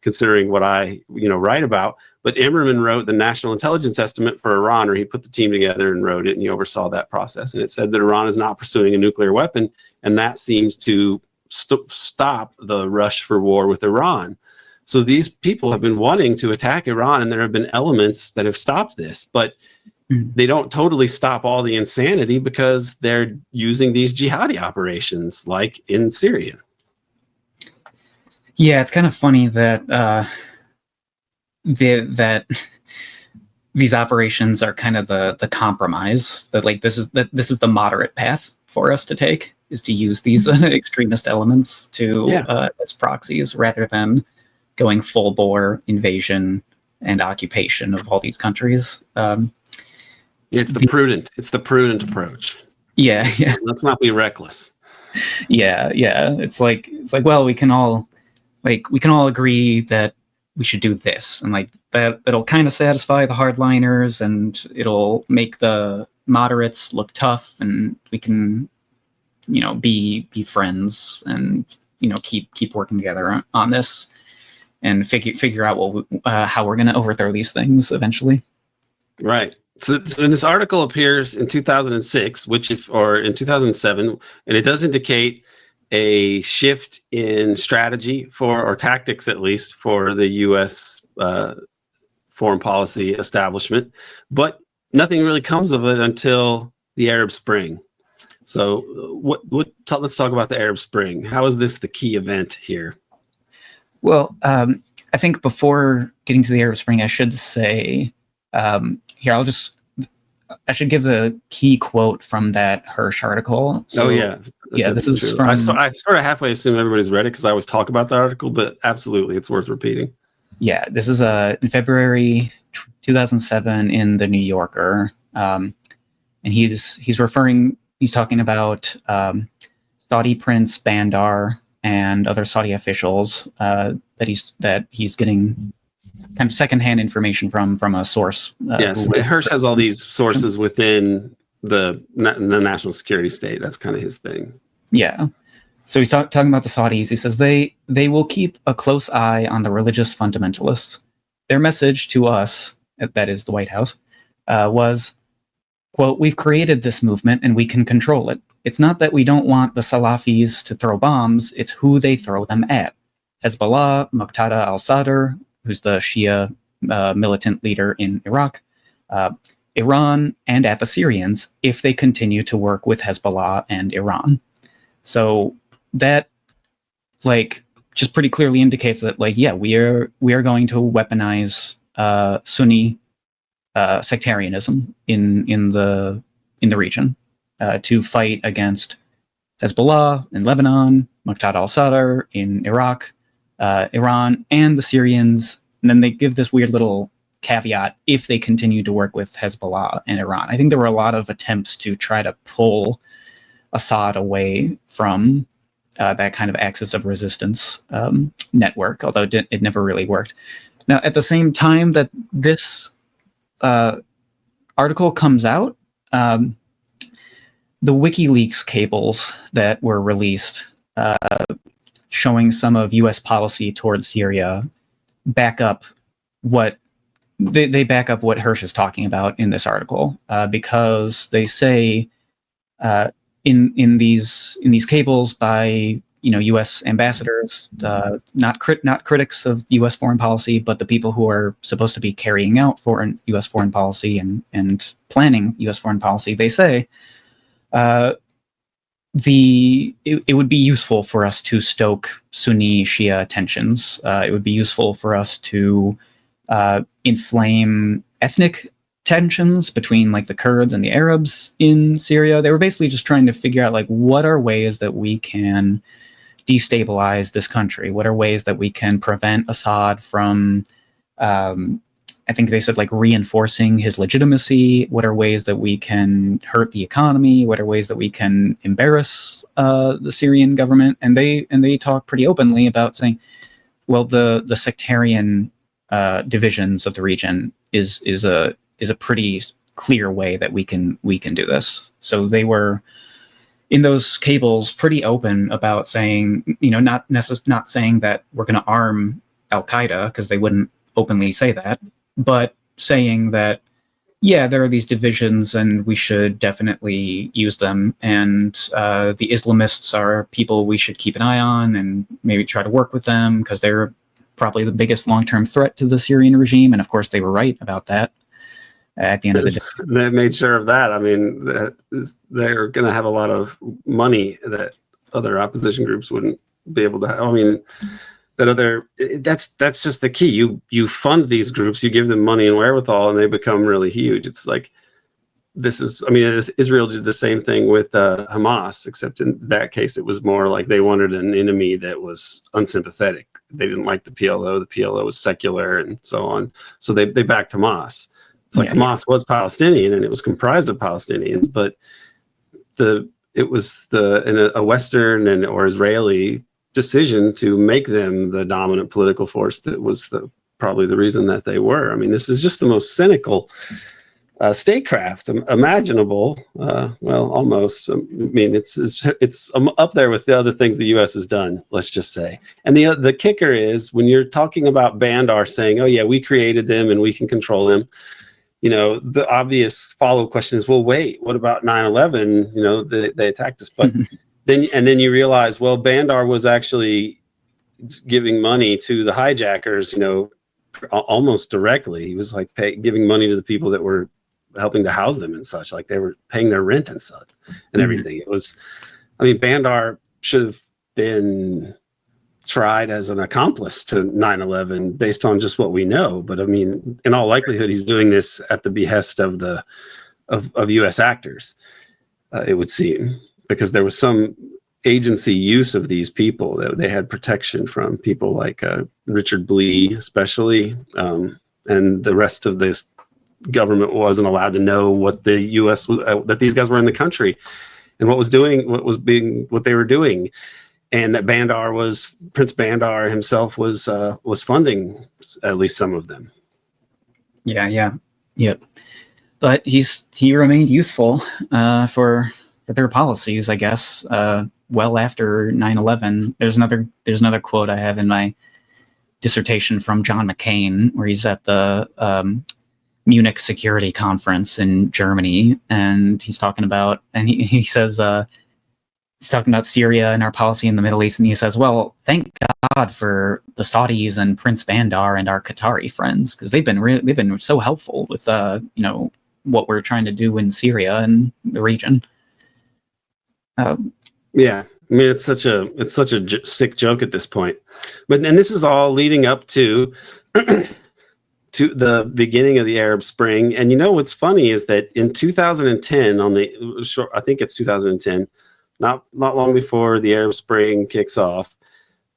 considering what I write about. But Immerman wrote the national intelligence estimate for Iran, or he put the team together and wrote it, and he oversaw that process. And it said that Iran is not pursuing a nuclear weapon, and that seems to stop the rush for war with Iran. So these people have been wanting to attack Iran, and there have been elements that have stopped this, but they don't totally stop all the insanity because they're using these jihadi operations like in Syria. Yeah, it's kind of funny that that these operations are kind of the compromise, that like this is the moderate path for us to take, is to use these extremist elements as proxies rather than going full bore invasion and occupation of all these countries. It's the prudent approach. Yeah. Let's not be reckless. Yeah. It's like, well, we can all agree that we should do this, and like that'll kind of satisfy the hardliners, and it'll make the moderates look tough, and we can, be friends, and keep working together on this, and figure out how we're going to overthrow these things eventually. Right. So this article appears in 2006, or in 2007, and it does indicate a shift in strategy or tactics, at least, for the U.S. Foreign policy establishment. But nothing really comes of it until the Arab Spring. So let's talk about the Arab Spring. How is this the key event here? Well, I think before getting to the Arab Spring, I should say, I should give the key quote from that Hirsch article. So, this is true. from... I sort of halfway assume everybody's read it because I always talk about the article, but absolutely, it's worth repeating. Yeah, this is in February 2007 in the New Yorker, and he's talking about Saudi Prince Bandar and other Saudi officials that he's getting kind of secondhand information from a source. Yes, Hirsch has all these sources within the national security state. That's kind of his thing. Yeah. So he's talking about the Saudis. He says they will keep a close eye on the religious fundamentalists. Their message to us, that is the White House, was, quote, "We've created this movement and we can control it. It's not that we don't want the Salafis to throw bombs, it's who they throw them at. Hezbollah, Muqtada al-Sadr, who's the Shia militant leader in Iraq, Iran, and at the Syrians, if they continue to work with Hezbollah and Iran." So that, just pretty clearly indicates that, we are going to weaponize Sunni sectarianism in the region to fight against Hezbollah in Lebanon, Muqtada al-Sadr in Iraq, Iran, and the Syrians. And then they give this weird little caveat, if they continue to work with Hezbollah and Iran. I think there were a lot of attempts to try to pull Assad away from that kind of axis of resistance network, although it never really worked. Now, at the same time that this article comes out, the WikiLeaks cables that were released showing some of U.S. policy towards Syria back up what they back up what Hirsch is talking about in this article, because they say in these cables by U.S. ambassadors, not critics of U.S. foreign policy, but the people who are supposed to be carrying out U.S. foreign policy and planning U.S. foreign policy. They say it would be useful for us to stoke Sunni Shia tensions. It would be useful for us to inflame ethnic tensions between the Kurds and the Arabs in Syria. They were basically just trying to figure out what are ways that we can destabilize this country. What are ways that we can prevent Assad from I think they said like reinforcing his legitimacy. What are ways that we can hurt the economy? What are ways that we can embarrass the Syrian government? And they talk pretty openly about saying, well, the sectarian divisions of the region is a pretty clear way that we can do this. So they were in those cables pretty open about saying, not saying that we're going to arm Al-Qaeda, because they wouldn't openly say that, but saying that, yeah, there are these divisions and we should definitely use them. And the Islamists are people we should keep an eye on and maybe try to work with them because they're probably the biggest long-term threat to the Syrian regime. And of course, they were right about that at the end of the day. They made sure of that. I mean, they're going to have a lot of money that other opposition groups wouldn't be able to have. I mean, that's just the key. You fund these groups, you give them money and wherewithal, and they become really huge. It's like Israel did the same thing with Hamas, except in that case it was more like they wanted an enemy that was unsympathetic. They didn't like the PLO. The PLO was secular and so on. So they backed Hamas. It's like Hamas was Palestinian and it was comprised of Palestinians, but it was a Western or Israeli decision to make them the dominant political force that was probably the reason that they were. I mean, this is just the most cynical statecraft imaginable. Well, almost. I mean, it's up there with the other things the U.S. has done, let's just say. And the kicker is when you're talking about Bandar saying, oh, yeah, we created them and we can control them, the obvious follow-up question is, well, wait, what about 9/11? They attacked us. But then you realize, well, Bandar was actually giving money to the hijackers, almost directly. He was like giving money to the people that were helping to house them and such, like they were paying their rent and such and everything. It was, Bandar should have been tried as an accomplice to 9/11 based on just what we know. But in all likelihood, he's doing this at the behest of of U.S. actors, it would seem, because there was some agency use of these people that they had protection from people like Richard Blee, especially, and the rest of this government wasn't allowed to know what the U.S. that these guys were in the country and what they were doing, and that Prince Bandar himself was funding at least some of them. Yep. But he remained useful for their policies, I guess. Well after 9/11, there's another quote I have in my dissertation from John McCain, where he's at the Munich Security Conference in Germany, and he's talking about, and he says, he's talking about Syria and our policy in the Middle East, and he says, well, thank God for the Saudis and Prince Bandar and our Qatari friends, because they've been so helpful with what we're trying to do in Syria and the region. It's such a sick joke at this point, and this is all leading up to to the beginning of the Arab Spring. And what's funny is that in 2010, I think it's 2010, not long before the Arab Spring kicks off,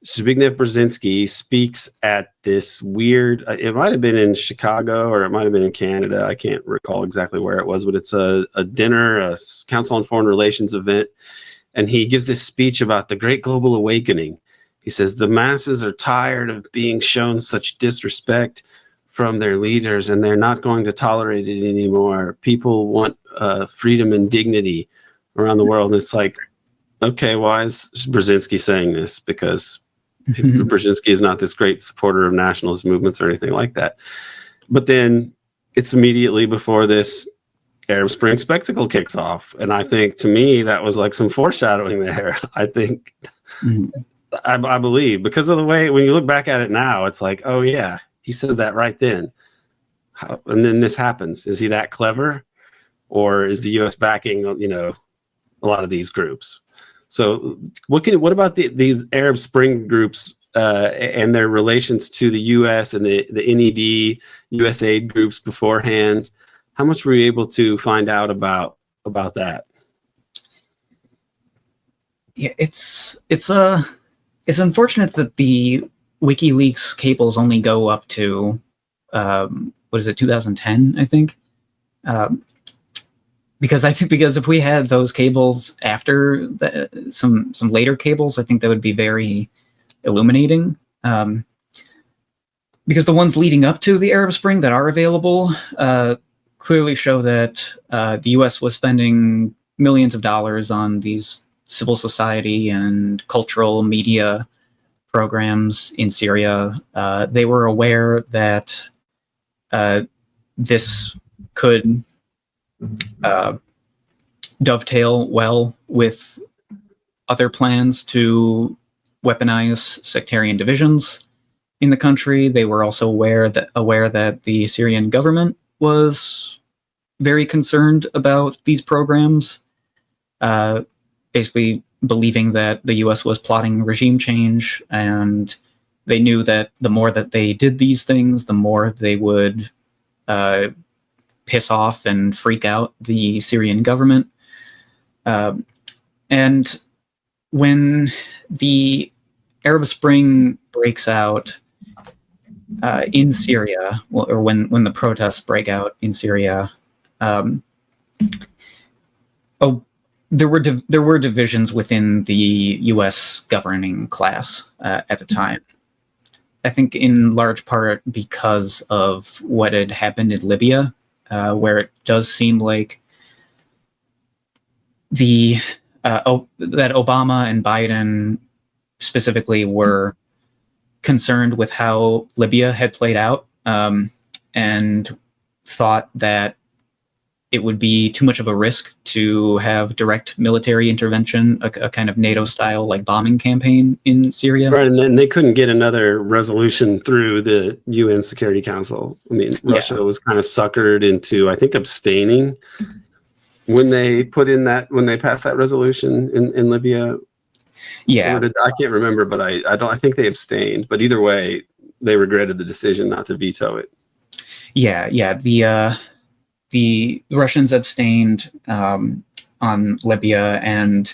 Zbigniew Brzezinski speaks at this weird, it might have been in Chicago or it might have been in Canada. I can't recall exactly where it was, but it's a dinner, a Council on Foreign Relations event. And he gives this speech about the Great Global Awakening. He says, the masses are tired of being shown such disrespect from their leaders, and they're not going to tolerate it anymore. People want freedom and dignity around the world. And it's like, okay, why is Brzezinski saying this? Because Brzezinski is not this great supporter of nationalist movements or anything like that. But then it's immediately before this Arab Spring spectacle kicks off. And I think, to me, that was like some foreshadowing there. I think, I believe, because of the way, when you look back at it now, it's like, oh yeah, he says that right then. And then this happens. Is he that clever? Or is the U.S. backing, a lot of these groups? So what about the Arab Spring groups and their relations to the U.S. and the NED, U.S.A groups beforehand? How much were you able to find out about that? Yeah, it's unfortunate that the WikiLeaks cables only go up to what is it, 2010, I think. Because if we had those cables after some later cables, I think that would be very illuminating. Because the ones leading up to the Arab Spring that are available clearly show that the U.S. was spending millions of dollars on these civil society and cultural media programs in Syria. They were aware that this could dovetail well with other plans to weaponize sectarian divisions in the country. They were also aware that the Syrian government was very concerned about these programs, basically believing that the U.S. was plotting regime change, and they knew that the more that they did these things, the more they would piss off and freak out the Syrian government. And when the Arab Spring breaks out in Syria, or when the protests break out in Syria, there were divisions within the U.S. governing class at the time. I think in large part because of what had happened in Libya, where it does seem like that Obama and Biden specifically were concerned with how Libya had played out, and thought that it would be too much of a risk to have direct military intervention, a kind of NATO-style like bombing campaign in Syria. Right, and then they couldn't get another resolution through the UN Security Council. I mean, Russia was kind of suckered into, I think, abstaining when they passed that resolution in Libya. Yeah, I can't remember, but I think they abstained. But either way, they regretted the decision not to veto it. Yeah. The Russians abstained on Libya, and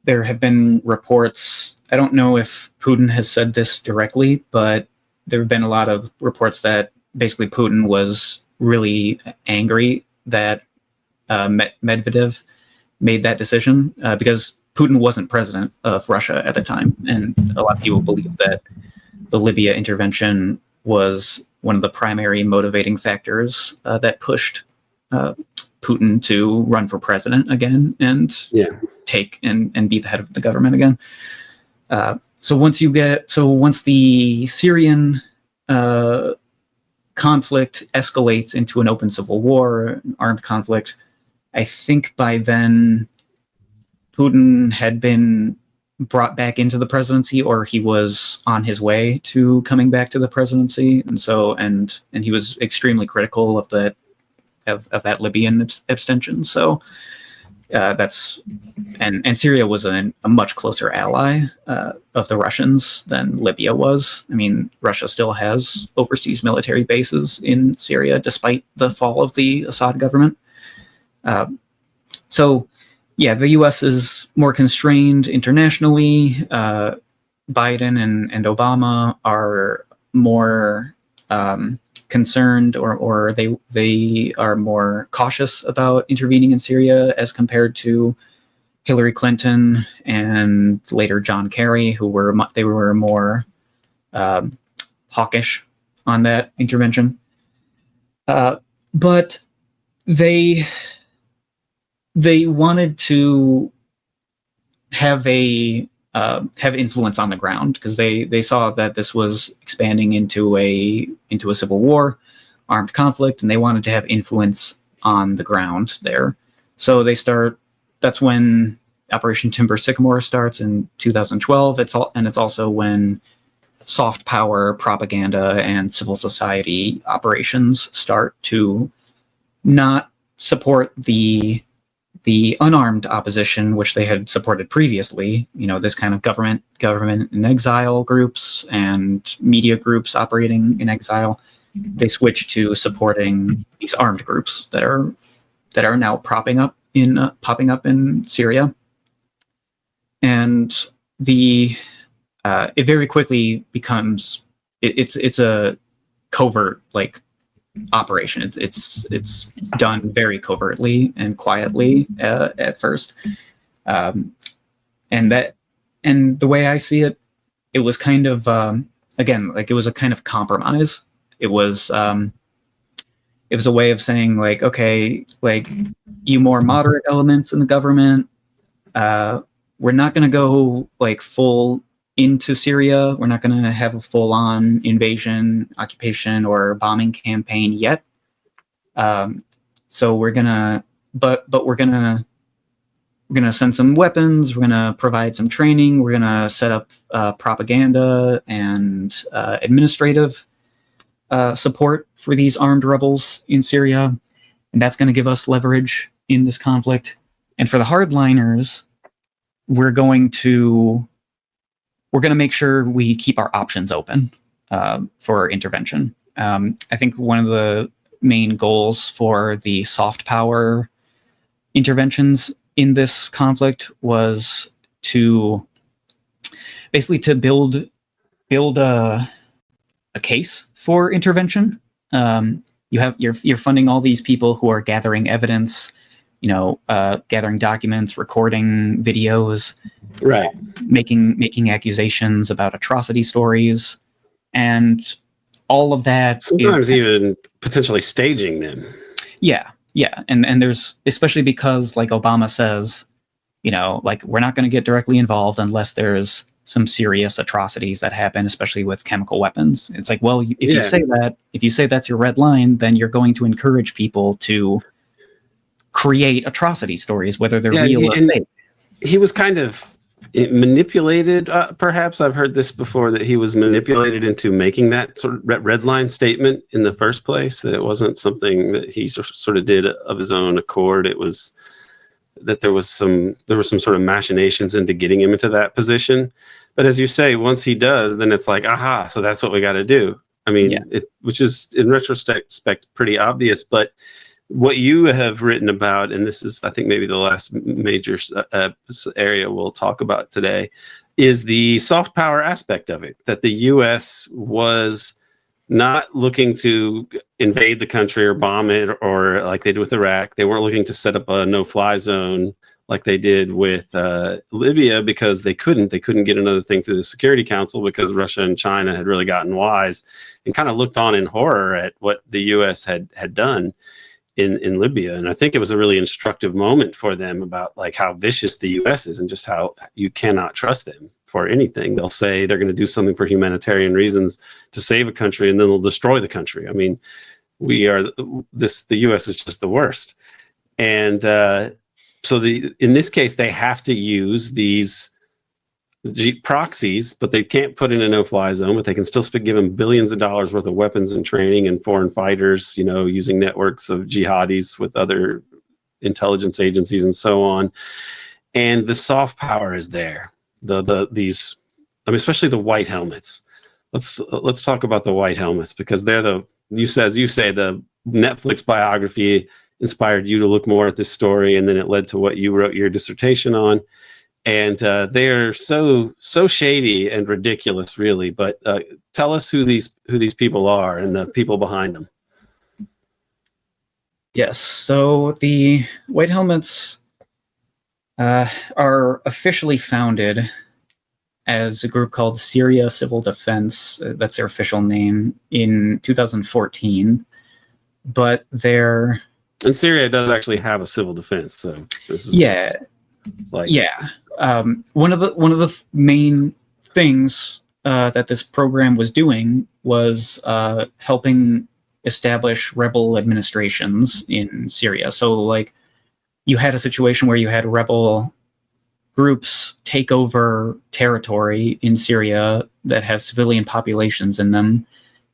there have been reports. I don't know if Putin has said this directly, but there have been a lot of reports that basically Putin was really angry that Medvedev made that decision, because Putin wasn't president of Russia at the time, and a lot of people believe that the Libya intervention was one of the primary motivating factors that pushed Putin to run for president again and take and be the head of the government again. So once the Syrian conflict escalates into an open civil war, an armed conflict, I think by then Putin had been brought back into the presidency, or he was on his way to coming back to the presidency, and he was extremely critical of that Libyan abstention. So and Syria was a much closer ally of the Russians than Libya was. I mean, Russia still has overseas military bases in Syria despite the fall of the Assad government. So the U.S. is more constrained internationally. Biden and Obama are more concerned, or they are more cautious about intervening in Syria as compared to Hillary Clinton and later John Kerry, who were more hawkish on that intervention. But they wanted to have influence on the ground, because they saw that this was expanding into a civil war, armed conflict, and they wanted to have influence on the ground there. So that's when Operation Timber Sycamore starts in 2012. It's also when soft power propaganda and civil society operations start to not support the unarmed opposition, which they had supported previously. This kind of government in exile groups and media groups operating in exile. They switched to supporting these armed groups that are now popping up in Syria, and it very quickly becomes it's a covert operation. It's done very covertly and quietly at first, and the way I see it, it was kind of again, like, it was a kind of compromise. It was a way of saying, like, okay, like, you more moderate elements in the government, we're not going to go like full into Syria. We're not going to have a full-on invasion, occupation, or bombing campaign yet. So we're gonna, but we're gonna send some weapons. We're gonna provide some training. We're gonna set up propaganda and administrative support for these armed rebels in Syria, and that's going to give us leverage in this conflict. And for the hardliners, we're going to make sure we keep our options open for intervention. I think one of the main goals for the soft power interventions in this conflict was to basically to build a case for intervention. You're funding all these people who are gathering evidence, gathering documents, recording videos, Right. making accusations about atrocity stories, and all of that. Sometimes even potentially staging them. Yeah. And there's, especially because, like, Obama says, like, we're not going to get directly involved unless there's some serious atrocities that happen, especially with chemical weapons. It's like, well, if you say that's your red line, then you're going to encourage people to create atrocity stories, whether they're real or fake. He was kind of manipulated, perhaps. I've heard this before, that he was manipulated into making that sort of red line statement in the first place, that it wasn't something that he sort of did of his own accord. It was that there were some sort of machinations into getting him into that position. But as you say, once he does, then it's like, aha, so that's what we got to do. I mean, which is in retrospect pretty obvious, but what you have written about, and this is, I think, maybe the last major area we'll talk about today, is the soft power aspect of it, that the U.S. was not looking to invade the country or bomb it, or like they did with Iraq. They weren't looking to set up a no-fly zone like they did with Libya, because they couldn't get another thing through the Security Council, because Russia and China had really gotten wise and kind of looked on in horror at what the U.S. had done in Libya. And I think it was a really instructive moment for them about, like, how vicious the U.S. is and just how you cannot trust them for anything. They'll say they're going to do something for humanitarian reasons to save a country, and then they'll destroy the country. I mean, the U.S. is just the worst. And so in this case, they have to use these proxies, but they can't put in a no-fly zone, but they can still give them billions of dollars worth of weapons and training and foreign fighters, using networks of jihadis with other intelligence agencies and so on. And the soft power is there. Especially the white helmets. Let's talk about the white helmets, because they're the Netflix biography inspired you to look more at this story, and then it led to what you wrote your dissertation on. And they are so shady and ridiculous, really. But tell us who these people are and the people behind them. Yes. So the White Helmets are officially founded as a group called Syria Civil Defense. That's their official name, in 2014. But they're... And Syria does actually have a civil defense. So this is one of the main things that this program was doing was helping establish rebel administrations in Syria. So, like, you had a situation where you had rebel groups take over territory in Syria that has civilian populations in them,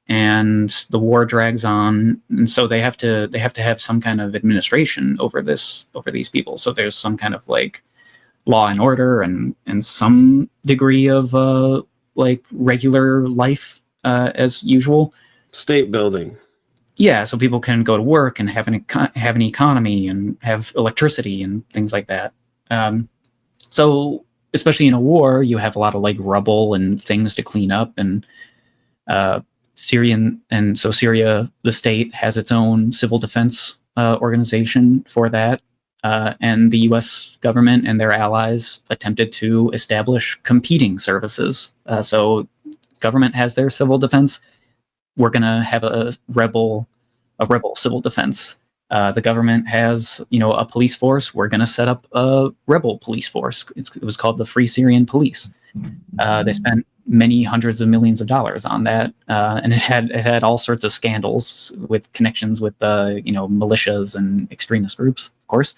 and the war drags on, and so they have to have some kind of administration over these people. So there's some kind of, like, law and order and some degree of like regular life as usual. State building. Yeah, so people can go to work and have an economy and have electricity and things like that. So especially in a war, you have a lot of, like, rubble and things to clean up, and Syrian, and so Syria, the state, has its own civil defense organization for that. And the U.S. government and their allies attempted to establish competing services. So government has their civil defense. We're going to have a rebel civil defense. The government has, a police force. We're going to set up a rebel police force. It was called the Free Syrian Police. They spent many hundreds of millions of dollars on that, and it had all sorts of scandals with connections with militias and extremist groups. Of course,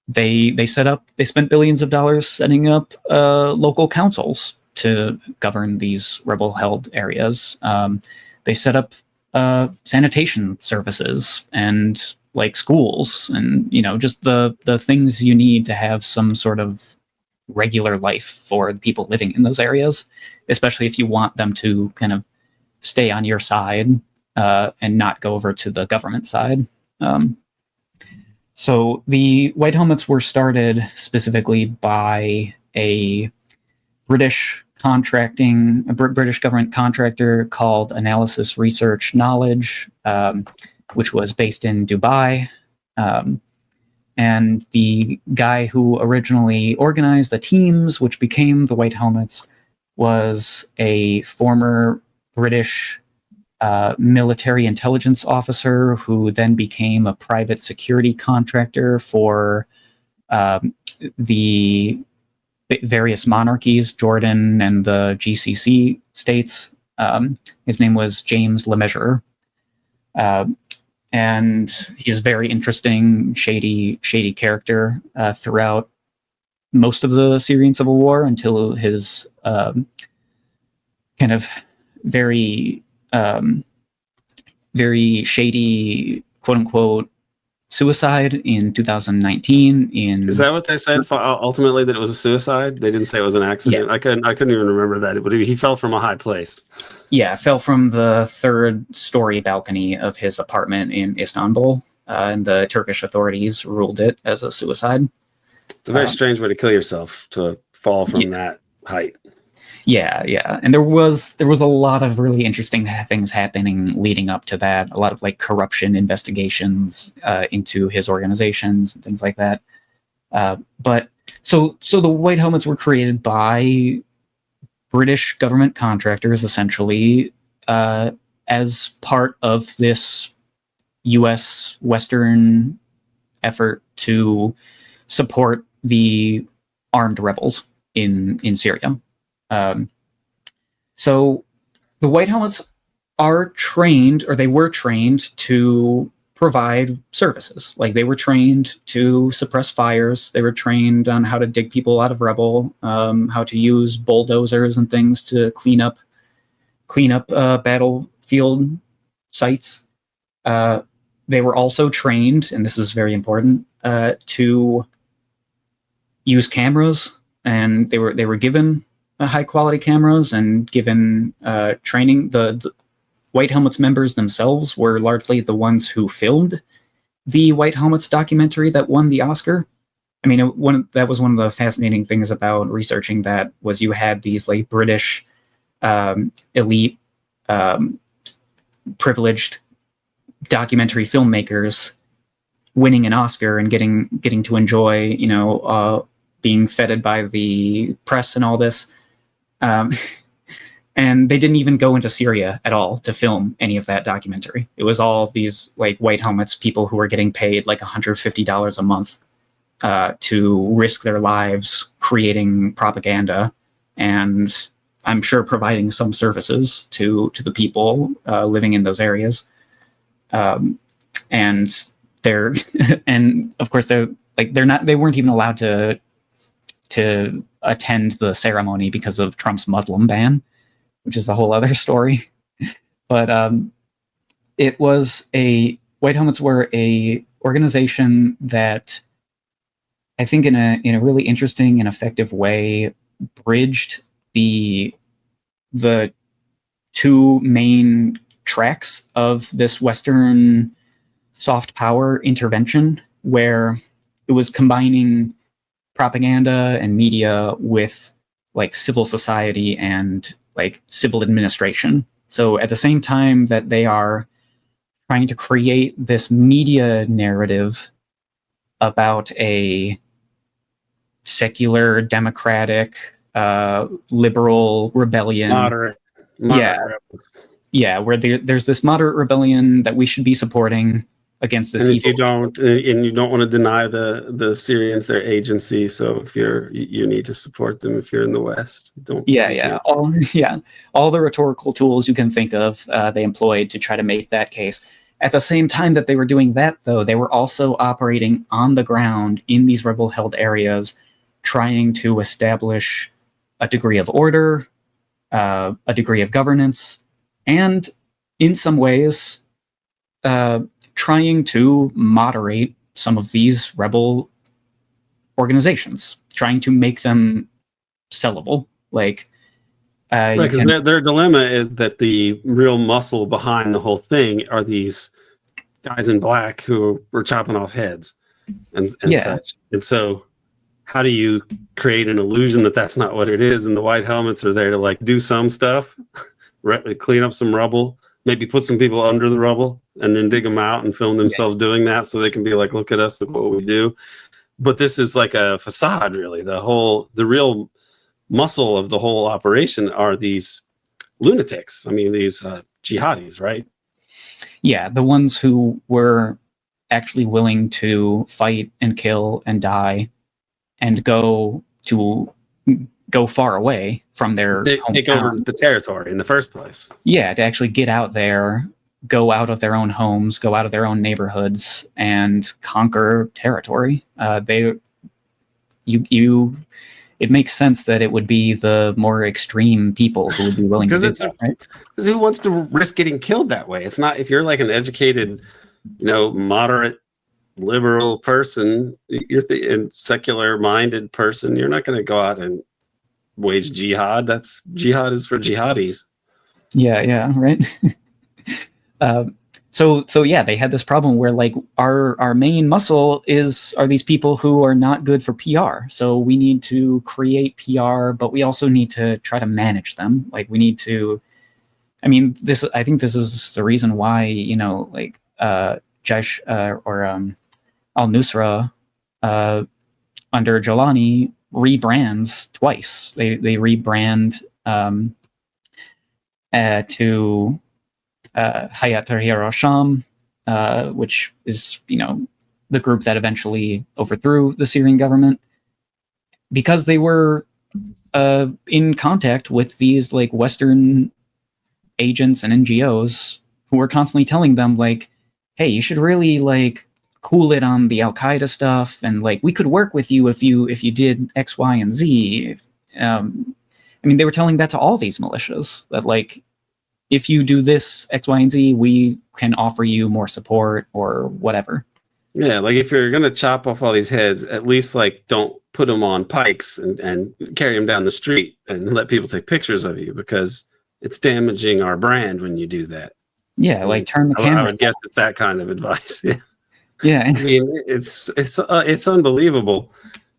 they spent billions of dollars setting up local councils to govern these rebel-held areas. They set up sanitation services and like schools, and just the things you need to have some sort of regular life for the people living in those areas, especially if you want them to kind of stay on your side and not go over to the government side. So the White Helmets were started specifically by a British government contractor called Analysis Research Knowledge, which was based in Dubai. And the guy who originally organized the teams, which became the White Helmets, was a former British military intelligence officer who then became a private security contractor for the various monarchies, Jordan and the GCC states. His name was James Lemessurier. And he's a very interesting, shady character throughout most of the Syrian civil war until his kind of very shady, quote unquote, suicide in 2019. Is that what they said? Ultimately, that it was a suicide? They didn't say it was an accident. Yeah. I couldn't even remember that. But he fell from a high place. Yeah, fell from the third-story balcony of his apartment in Istanbul, and the Turkish authorities ruled it as a suicide. It's a very strange way to kill yourself, to fall from that height. Yeah, and there was a lot of really interesting things happening leading up to that. A lot of like corruption investigations into his organizations and things like that. But so the White Helmets were created by British government contractors, essentially, as part of this U.S. Western effort to support the armed rebels in Syria. So the White Helmets are trained, or they were trained to provide services. Like they were trained to suppress fires. They were trained on how to dig people out of rubble, how to use bulldozers and things to clean up battlefield sites. They were also trained, and this is very important, to use cameras, and they were given high quality cameras and given training. The White Helmets members themselves were largely the ones who filmed the White Helmets documentary that won the Oscar. I mean, that was one of the fascinating things about researching that, was you had these like British elite privileged documentary filmmakers winning an Oscar and getting to enjoy, being feted by the press and all this. And they didn't even go into Syria at all to film any of that documentary. It was all these like White Helmets people who were getting paid like $150 a month to risk their lives creating propaganda, and I'm sure providing some services to the people living in those areas. And they're and of course they weren't even allowed to attend the ceremony because of Trump's Muslim ban, which is a whole other story. But White Helmets were a organization that I think in a really interesting and effective way bridged the two main tracks of this Western soft power intervention, where it was combining propaganda and media with like civil society and like civil administration. So at the same time that they are trying to create this media narrative about a secular, democratic, liberal rebellion. Moderate rebels. Yeah, where there's this moderate rebellion that we should be supporting against this and if evil. you don't want to deny the Syrians their agency, so if you need to support them if you're in the West. All the rhetorical tools you can think of, they employed to try to make that case. At the same time that they were doing that, though, they were also operating on the ground in these rebel-held areas, trying to establish a degree of order, a degree of governance, and in some ways, trying to moderate some of these rebel organizations, trying to make them sellable. Like, because their dilemma is that the real muscle behind the whole thing are these guys in black who were chopping off heads and such. And so how do you create an illusion that that's not what it is? And the white helmets are there to like do some stuff, clean up some rubble, maybe put some people under the rubble and then dig them out and film themselves doing that so they can be like, look at us, look what we do. But this is like a facade, really. The real muscle of the whole operation are these lunatics. I mean, these jihadis, right? Yeah, the ones who were actually willing to fight and kill and die and go far away from their hometown. Take over the territory in the first place. Yeah, to actually get out there, go out of their own homes, go out of their own neighborhoods, and conquer territory. It makes sense that it would be the more extreme people who would be willing to do that, right? Because who wants to risk getting killed that way? It's not, if you're like an educated, moderate, liberal person, you're a secular-minded person, you're not going to go out and wage jihad. Jihad is for jihadis. Yeah, right. So they had this problem where like our main muscle are these people who are not good for PR. So we need to create PR, but we also need to try to manage them. Like we need to, I think this is the reason why, Jaish or al-Nusra under Jolani rebrands twice. They rebrand to Hayat Tahrir al-Sham, which is, the group that eventually overthrew the Syrian government, because they were in contact with these like Western agents and NGOs who were constantly telling them like, hey, you should really like cool it on the al-Qaeda stuff, and like we could work with you if you did X, Y, and Z. They were telling that to all these militias, that like, if you do this X, Y, and Z, we can offer you more support or whatever. Yeah, like if you're going to chop off all these heads, at least like don't put them on pikes and carry them down the street and let people take pictures of you, because it's damaging our brand when you do that. Yeah, like turn the camera. I would guess it's that kind of advice. Yeah. Yeah. It's unbelievable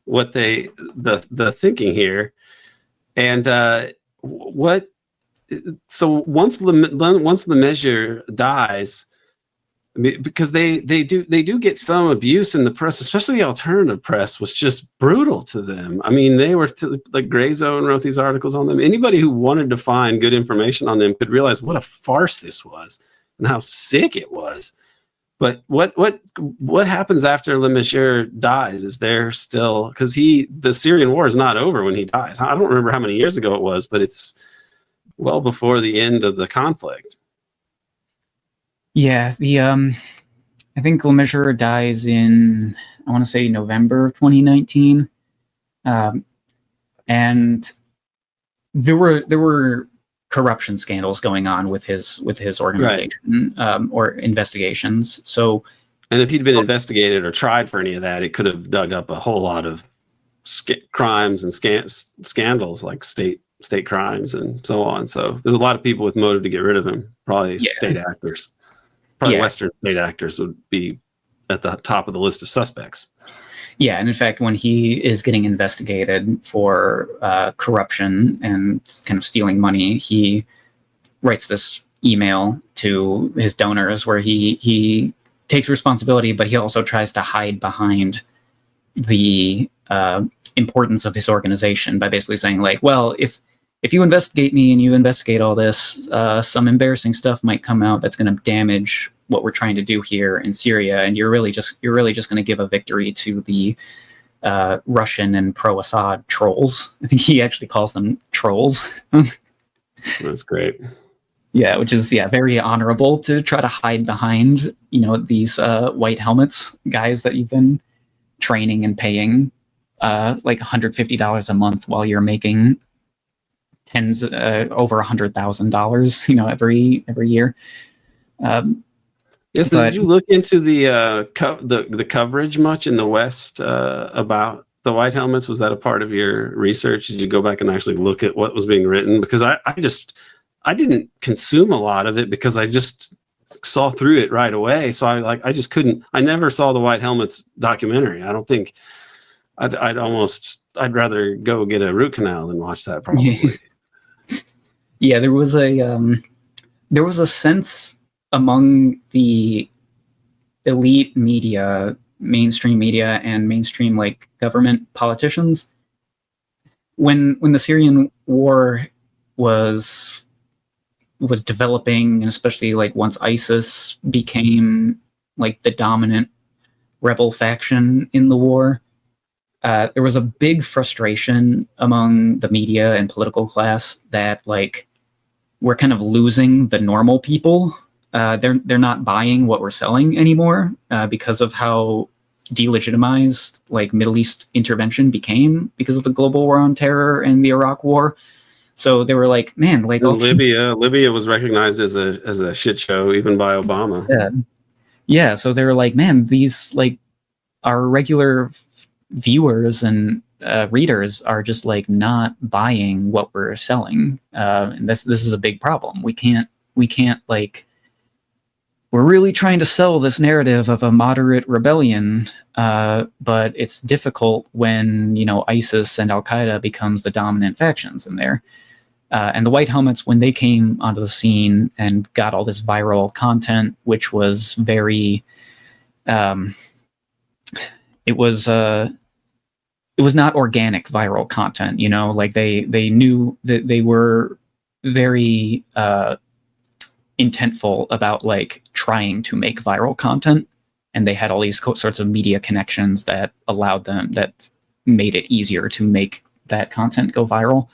what the thinking here. And so once the measure dies, because they do get some abuse in the press, especially the alternative press was just brutal to them. They were like Gray Zone wrote these articles on them. Anybody who wanted to find good information on them could realize what a farce this was and how sick it was. But what happens after Le Mesurier dies? Is there still, because the Syrian war is not over when he dies. I don't remember how many years ago it was, but it's well before the end of the conflict. Yeah, I think Le Mesurier dies in, I want to say November of 2019, and there were corruption scandals going on with his organization, right. Or investigations. So, and if he'd been investigated or tried for any of that, it could have dug up a whole lot of crimes and scandals, like state crimes and so on. So there's a lot of people with motive to get rid of him. Probably state actors, probably Western state actors would be at the top of the list of suspects. Yeah, and in fact, when he is getting investigated for corruption and kind of stealing money, he writes this email to his donors where he takes responsibility, but he also tries to hide behind the importance of his organization by basically saying, like, well, if you investigate me and you investigate all this, some embarrassing stuff might come out that's going to damage what we're trying to do here in Syria, and you're really just going to give a victory to the Russian and pro-Assad trolls. I think he actually calls them trolls. That's great. Yeah, which is very honorable to try to hide behind, these white helmets guys that you've been training and paying like $150 a month while you're making tens over $100,000, every year. Yes. Did you look into the coverage much in the West about the white helmets? Was that a part of your research? Did you go back and actually look at what was being written? Because I didn't consume a lot of it because I just saw through it right away. So I just couldn't. I never saw the White Helmets documentary. I don't think I'd rather go get a root canal than watch that. Probably. Yeah, there was a sense among the elite media, mainstream media, and mainstream like government politicians when the Syrian war was developing, and especially like once ISIS became like the dominant rebel faction in the war, there was a big frustration among the media and political class that like we're kind of losing the normal people. They're not buying what we're selling anymore because of how delegitimized like Middle East intervention became because of the global war on terror and the Iraq war. So they were like, man, like Libya was recognized as a shit show even by Obama. Yeah. So they were like, man, these like our regular viewers and readers are just like not buying what we're selling, and this is a big problem. We can't like, we're really trying to sell this narrative of a moderate rebellion, but it's difficult when ISIS and Al-Qaeda becomes the dominant factions in there. And the White Helmets, when they came onto the scene and got all this viral content, which was very, it was not organic viral content, like they knew that they were very intentful about like trying to make viral content, and they had all these sorts of media connections that made it easier to make that content go viral.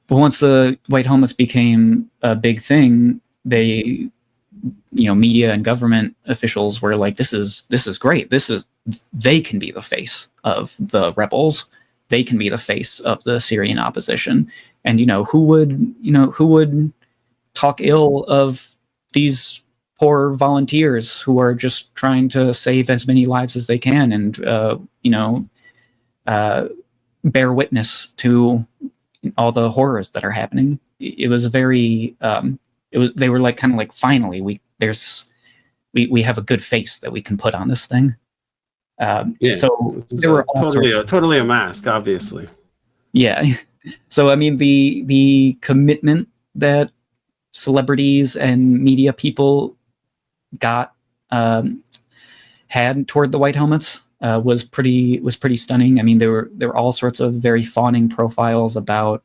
But once the White Helmets became a big thing, they, media and government officials were like, this is great. They can be the face of the rebels. They can be the face of the Syrian opposition. And, who would talk ill of these poor volunteers who are just trying to save as many lives as they can and, bear witness to all the horrors that are happening. It was very, they were like, kind of like, finally, we have a good face that we can put on this thing. So there were totally a mask, obviously. Yeah. So, I mean, the commitment that celebrities and media people had toward the White Helmets was pretty stunning. I mean, there were all sorts of very fawning profiles about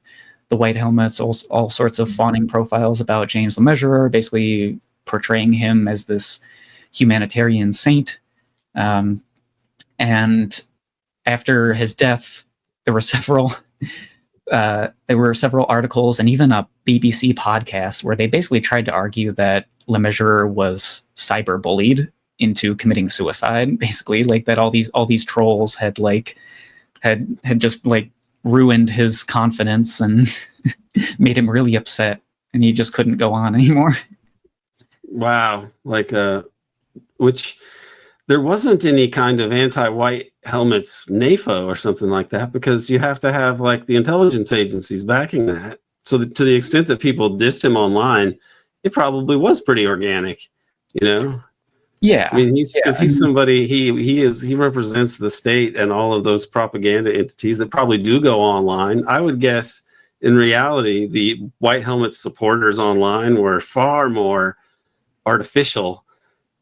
the White Helmets, all sorts of fawning profiles about James the Measurer, basically portraying him as this humanitarian saint. And after his death, there were several articles and even a BBC podcast where they basically tried to argue that Le Measurer was cyber bullied into committing suicide, basically, like that all these trolls had just like ruined his confidence and made him really upset, and he just couldn't go on anymore. Wow. Like which there wasn't any kind of anti-white helmets NAFO or something like that, because you have to have like the intelligence agencies backing that. So to the extent that people dissed him online, it probably was pretty organic, Yeah. I mean, he's somebody, he represents the state and all of those propaganda entities that probably do go online. I would guess in reality, the White Helmet supporters online were far more artificial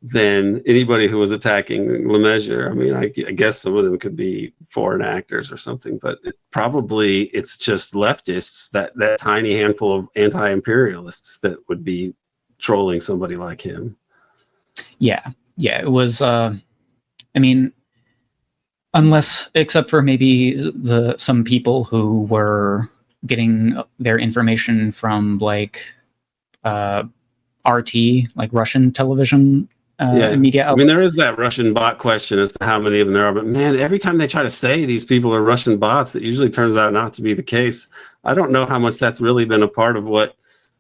than anybody who was attacking Lemessurier. I mean, I guess some of them could be foreign actors or something, but it's just leftists, that tiny handful of anti-imperialists that would be trolling somebody like him. Yeah, it was. I mean, except for maybe some people who were getting their information from like RT, like Russian television media outlets. I mean, there is that Russian bot question as to how many of them there are, but man, every time they try to say these people are Russian bots, it usually turns out not to be the case. I don't know how much that's really been a part of what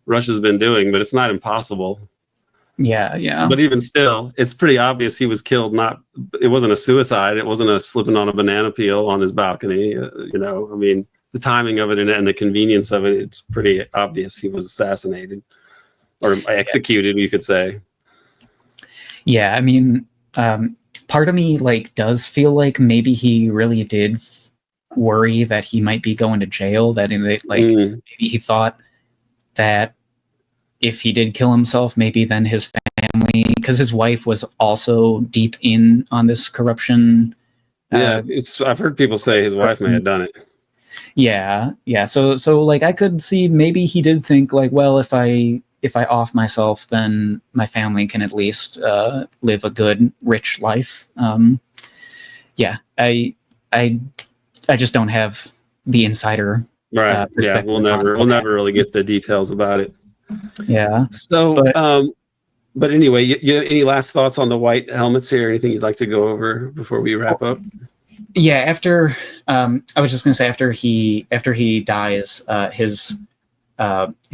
Russia's been doing, but it's not impossible. Yeah. But even still, it's pretty obvious he was killed. It wasn't a suicide. It wasn't a slipping on a banana peel on his balcony. I mean, the timing of it and the convenience of it, it's pretty obvious he was assassinated or executed, you could say. Yeah, I mean, part of me does feel like maybe he really did worry that he might be going to jail. Maybe he thought that if he did kill himself, maybe then his family, because his wife was also deep in on this corruption. I've heard people say his wife may have done it. Yeah. So I could see maybe he did think well, if I off myself, then my family can at least live a good, rich life. I just don't have the insider. Right. We'll never really get the details about it. Yeah. So, but anyway, you any last thoughts on the White Helmets here? Anything you'd like to go over before we wrap up? Yeah. After I was just going to say after he dies, his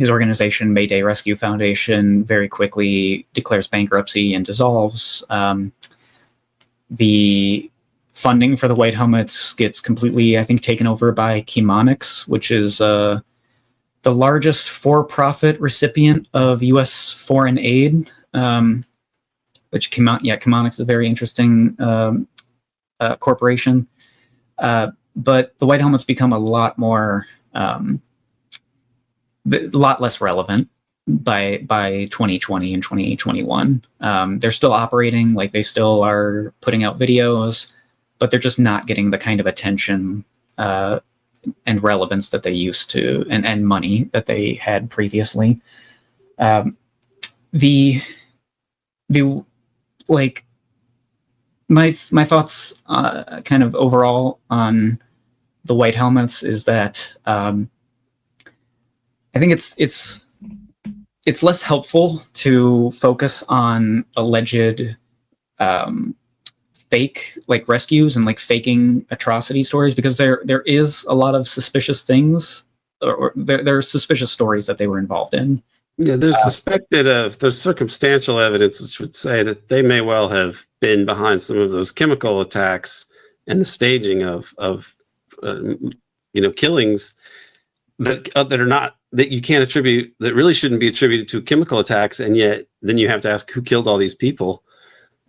organization, Mayday Rescue Foundation, very quickly declares bankruptcy and dissolves. The funding for the White Helmets gets completely, I think, taken over by Chemonics, which is the largest for-profit recipient of U.S. foreign aid. Which Chemonics is a very interesting corporation. But the White Helmets become a lot less relevant by 2020 and 2021. They're still operating, they still are putting out videos, but they're just not getting the kind of attention and relevance that they used to, and money that they had previously. My thoughts kind of overall on the White Helmets is that I think it's less helpful to focus on alleged fake rescues and faking atrocity stories, because there is a lot of suspicious things, or there are suspicious stories that they were involved in. Yeah, there's there's circumstantial evidence which would say that they may well have been behind some of those chemical attacks and the staging of killings that are not, that you can't attribute, that really shouldn't be attributed to chemical attacks, and yet then you have to ask who killed all these people.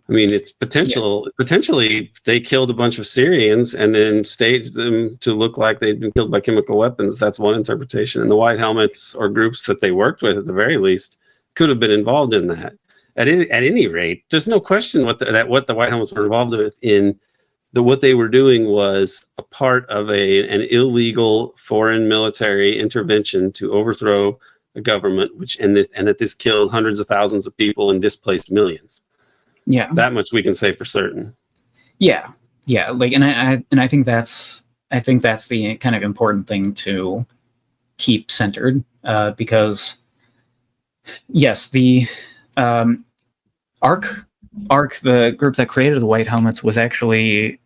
I mean, it's potentially they killed a bunch of Syrians and then staged them to look like they'd been killed by chemical weapons. That's one interpretation. And the White Helmets, or groups that they worked with at the very least, could have been involved in that. At any rate, there's no question what the White Helmets were involved with in what they were doing was a part of an illegal foreign military intervention to overthrow a government, and that this killed hundreds of thousands of people and displaced millions. Yeah, that much we can say for certain. Yeah. And I think that's the kind of important thing to keep centered, because yes, the ARC, the group that created the White Helmets, was actually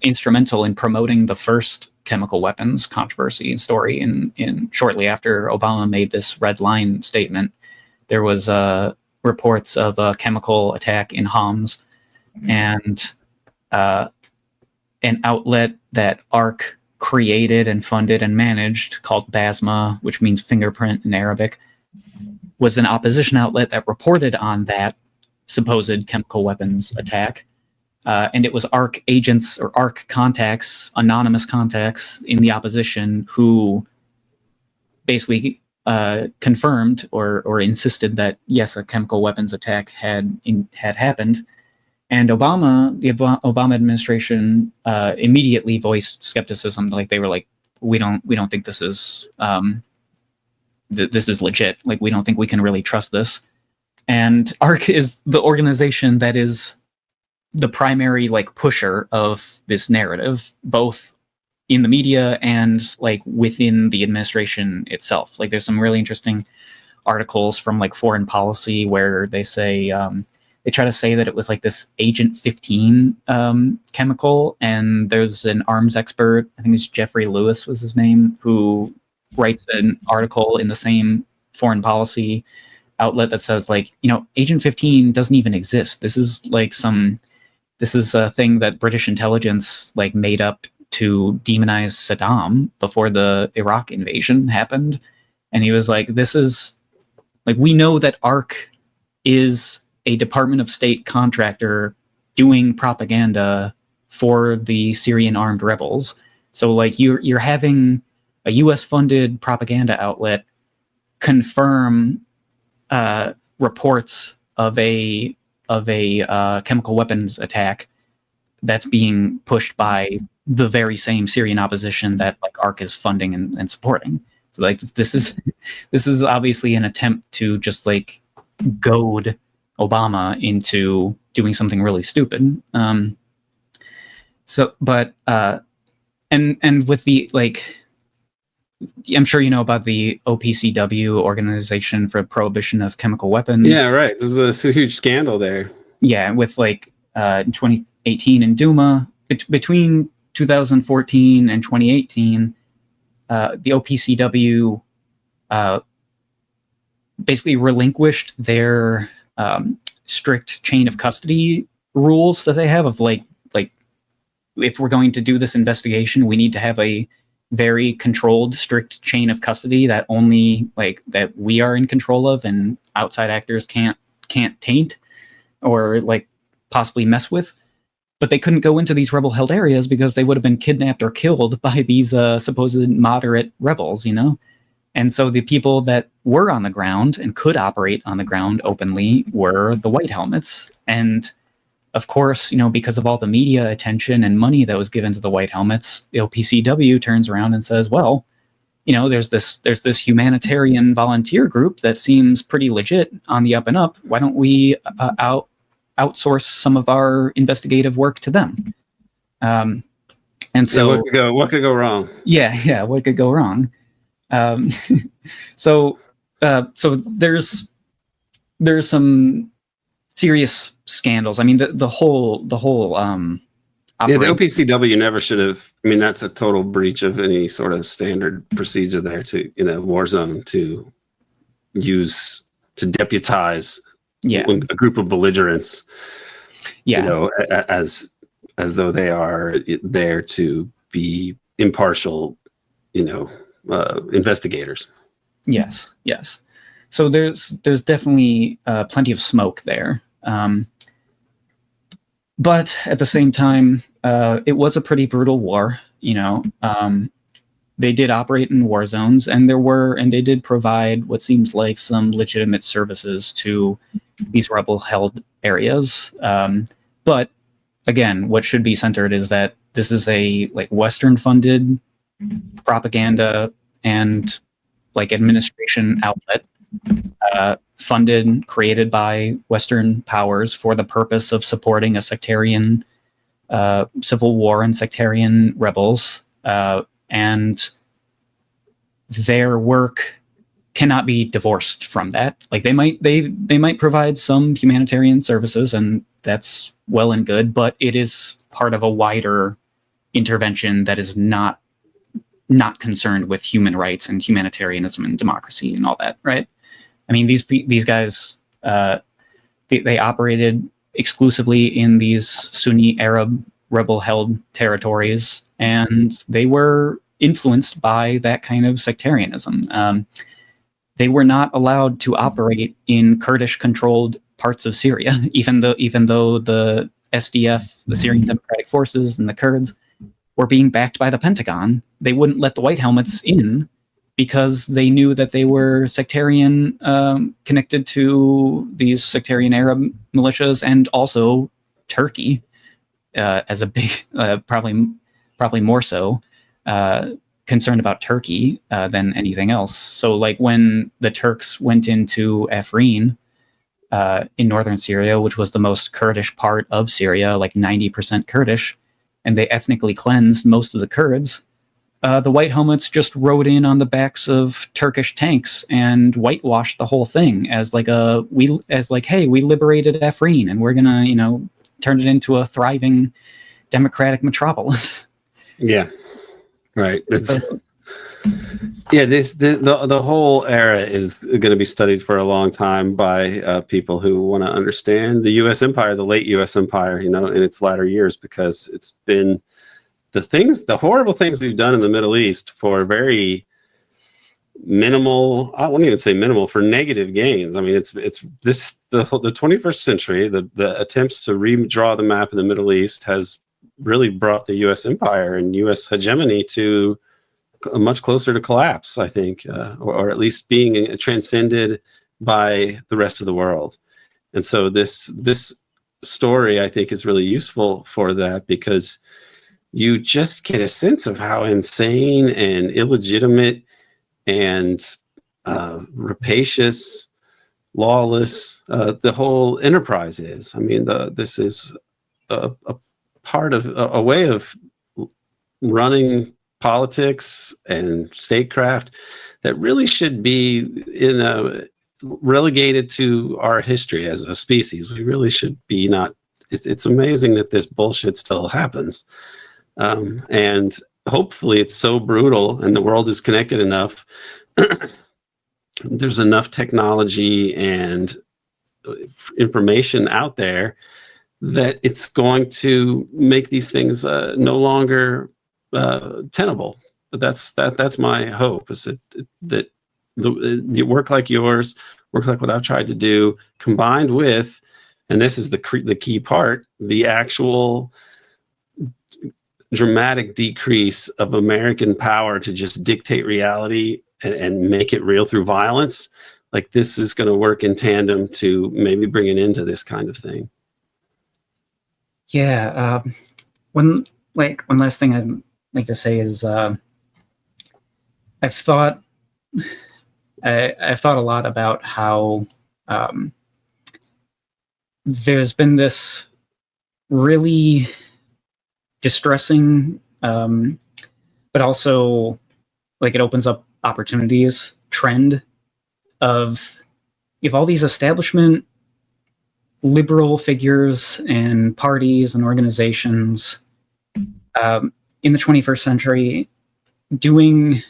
instrumental in promoting the first chemical weapons controversy and story. In shortly after Obama made this red line statement, there was reports of a chemical attack in Homs, and an outlet that ARC created and funded and managed, called BASMA, which means fingerprint in Arabic, was an opposition outlet that reported on that supposed chemical weapons attack. And it was ARC agents or ARC contacts, anonymous contacts in the opposition who basically confirmed or insisted that, yes, a chemical weapons attack had happened. And the Obama administration immediately voiced skepticism. Like they were like, we don't think this is this is legit. Like we don't think we can really trust this. And ARC is the organization that is the primary like pusher of this narrative, both in the media and like within the administration itself. Like there's some really interesting articles from like Foreign Policy where they say they try to say that it was like this Agent 15 chemical, and there's an arms expert, I think it's Jeffrey Lewis was his name, who writes an article in the same Foreign Policy outlet that says like, you know, Agent 15 doesn't even exist. This is a thing that British intelligence like made up to demonize Saddam before the Iraq invasion happened. And he was like, this is like, we know that ARC is a Department of State contractor doing propaganda for the Syrian armed rebels. So like you're having a US funded propaganda outlet confirm reports of a chemical weapons attack that's being pushed by the very same Syrian opposition that like ARC is funding and supporting. So like this is obviously an attempt to just like goad Obama into doing something really stupid. And with the like, I'm sure you know about the OPCW, Organization for Prohibition of Chemical Weapons. Yeah, right. There's a huge scandal there. Yeah, with like in 2018 in Duma, between 2014 and 2018, the OPCW basically relinquished their strict chain of custody rules that they have of like if we're going to do this investigation, we need to have a very controlled, strict chain of custody that only like that we are in control of and outside actors can't taint or like possibly mess with. But they couldn't go into these rebel-held areas because they would have been kidnapped or killed by these supposed moderate rebels, you know? And so the people that were on the ground and could operate on the ground openly were the white helmets. And of course, you know, because of all the media attention and money that was given to the white helmets, the OPCW turns around and says, well, you know, there's this humanitarian volunteer group that seems pretty legit on the up and up. Why don't we outsource some of our investigative work to them? And so what could go wrong? Yeah, what could go wrong? So there's some serious scandals. I mean, the whole the OPCW never should have. I mean, that's a total breach of any sort of standard procedure there to in a war zone to deputize a group of belligerents. Yeah, you know, as though they are there to be impartial, you know, investigators. Yes. So there's definitely plenty of smoke there. But at the same time, it was a pretty brutal war. You know, they did operate in war zones, and they did provide what seems like some legitimate services to these rebel-held areas. But again, what should be centered is that this is a like Western-funded propaganda and like administration outlet, created by Western powers for the purpose of supporting a sectarian civil war and sectarian rebels, and their work cannot be divorced from that. Like they might provide some humanitarian services, and that's well and good, but it is part of a wider intervention that is not concerned with human rights and humanitarianism and democracy and all that, right? I mean, these guys, they operated exclusively in these Sunni Arab rebel-held territories, and they were influenced by that kind of sectarianism. They were not allowed to operate in Kurdish-controlled parts of Syria, even though the SDF, the Syrian Democratic Forces, and the Kurds were being backed by the Pentagon. They wouldn't let the White Helmets in because they knew that they were sectarian, connected to these sectarian Arab militias, and also Turkey as a big, probably more so, concerned about Turkey than anything else. So, like, when the Turks went into Afrin in northern Syria, which was the most Kurdish part of Syria, like 90% Kurdish, and they ethnically cleansed most of the Kurds, the White Helmets just rode in on the backs of Turkish tanks and whitewashed the whole thing as hey, we liberated Afrin and we're gonna, turn it into a thriving democratic metropolis. Yeah, right. The whole era is going to be studied for a long time by people who want to understand the U.S. empire, the late U.S. empire, in its latter years, because it's been the horrible things we've done in the Middle East for very minimal, I won't even say minimal, for negative gains. I mean, it's the 21st century, the attempts to redraw the map of the Middle East has really brought the U.S. empire and U.S. hegemony to much closer to collapse, I think, or at least being transcended by the rest of the world. And so this story, I think, is really useful for that, because you just get a sense of how insane and illegitimate and rapacious, lawless the whole enterprise is. I mean, this is a part of a way of running politics and statecraft that really should be relegated to our history as a species. We really should be not. It's amazing that this bullshit still happens. And hopefully it's so brutal and the world is connected enough. There's enough technology and information out there that it's going to make these things no longer tenable. But that's my hope, is that the work like yours, work like what I've tried to do, combined with, and this is the key part, the actual dramatic decrease of American power to just dictate reality and make it real through violence. Like, this is going to work in tandem to maybe bring an end to this kind of thing. Yeah. One last thing I'd like to say is I've thought a lot about how there's been this really distressing, but also, like, it opens up opportunities trend of all these establishment liberal figures and parties and organizations in the 21st century doing,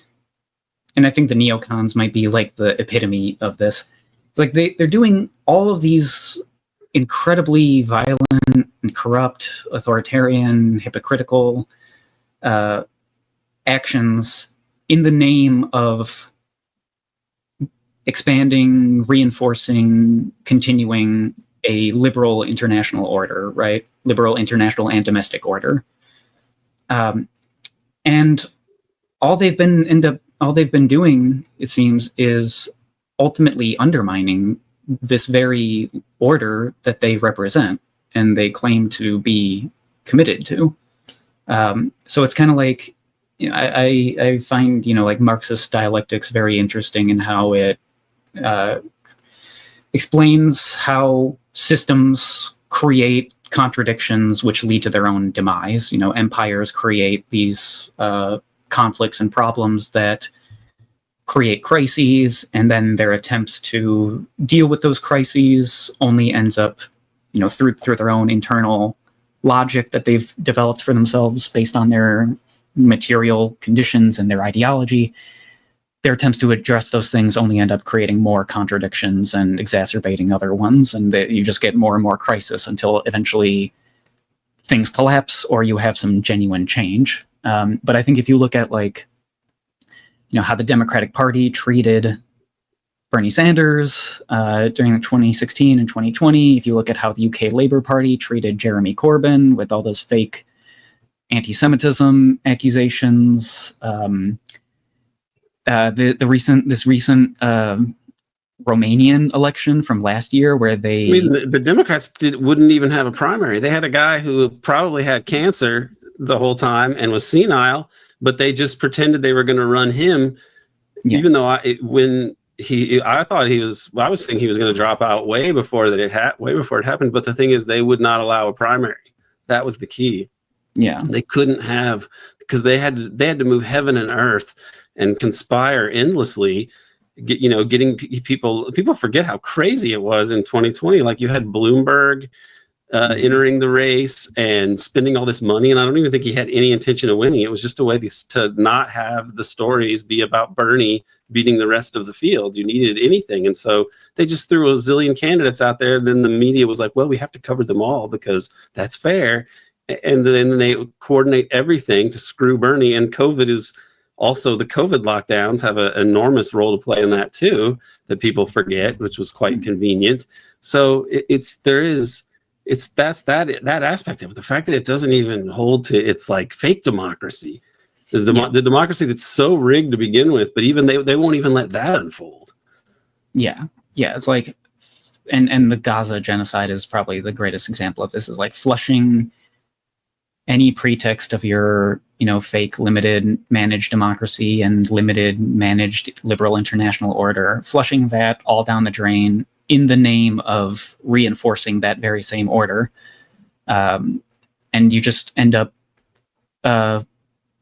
and I think the neocons might be like the epitome of this. It's like they're doing all of these incredibly violent and corrupt, authoritarian, hypocritical actions in the name of expanding, reinforcing, continuing a liberal international order, right? Liberal international and domestic order. And all they've been doing, it seems, is ultimately undermining this very order that they represent and they claim to be committed to. So it's kind of like, I find, like, Marxist dialectics very interesting in how it explains how systems create contradictions which lead to their own demise. Empires create these conflicts and problems that create crises, and then their attempts to deal with those crises only ends up, through their own internal logic that they've developed for themselves based on their material conditions and their ideology. Their attempts to address those things only end up creating more contradictions and exacerbating other ones, and you just get more and more crisis until eventually things collapse or you have some genuine change. But I think if you look at, like, how the Democratic Party treated Bernie Sanders during 2016 and 2020. If you look at how the UK Labour Party treated Jeremy Corbyn with all those fake anti-Semitism accusations, this recent Romanian election from last year, where they, I mean, the Democrats wouldn't even have a primary. They had a guy who probably had cancer the whole time and was senile, but they just pretended they were going to run him, even though I thought he was. Well, I was thinking he was going to drop out way before it happened. But the thing is, they would not allow a primary. That was the key. Yeah, they couldn't have, because they had to move heaven and earth and conspire endlessly. Getting people forget how crazy it was in 2020. Like, you had Bloomberg entering the race and spending all this money, and I don't even think he had any intention of winning. It was just a way to not have the stories be about Bernie beating the rest of the field. You needed anything, and so they just threw a zillion candidates out there. And then the media was like, well, we have to cover them all because that's fair. And then they coordinate everything to screw Bernie. And COVID is also, the COVID lockdowns have an enormous role to play in that too, that people forget, which was quite convenient. So that's that aspect of it. The fact that it doesn't even hold to, it's like fake democracy, the democracy that's so rigged to begin with, but even they won't even let that unfold. Yeah. It's like, and the Gaza genocide is probably the greatest example of this, is like flushing any pretext of your, fake limited managed democracy and limited managed liberal international order, flushing that all down the drain in the name of reinforcing that very same order. And you just end up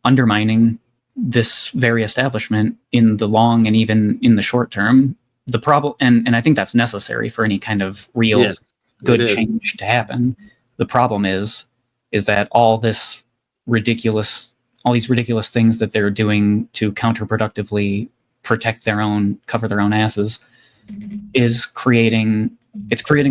undermining this very establishment in the long and even in the short term. The problem, and I think that's necessary for any kind of real good change to happen. The problem is that all these ridiculous things that they're doing to counterproductively cover their own asses is creating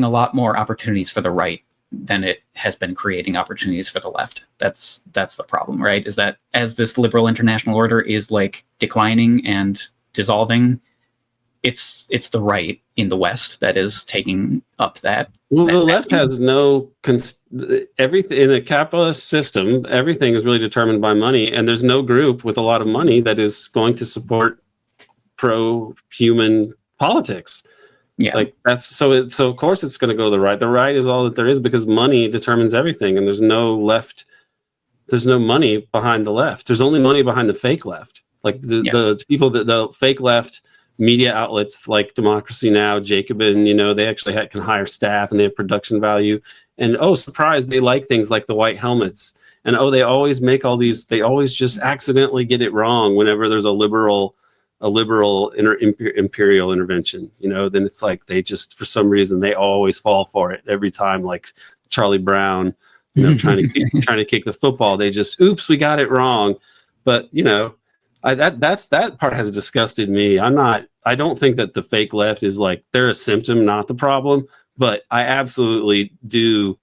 a lot more opportunities for the right than it has been creating opportunities for the left. That's the problem, right? Is that as this liberal international order is like declining and dissolving, it's the right in the West that is taking up that. Well, the left has everything in a capitalist system. Everything is really determined by money, and there's no group with a lot of money that is going to support pro-human politics. Yeah, like that's so of course it's going to go to the right. The right is all that there is because money determines everything, and there's no left. There's no money behind the left. There's only money behind the fake left. Like the people that the fake left media outlets like Democracy Now!, Jacobin, they actually can hire staff and they have production value. And surprise, they like things like the white helmets. And they always make all these. They always just accidentally get it wrong whenever there's a liberal imperial intervention. Then it's like they just, for some reason, they always fall for it every time. Like Charlie Brown, trying to kick the football, they just, oops, we got it wrong. But that part has disgusted me. I don't think that the fake left is like, they're a symptom, not the problem. But I absolutely do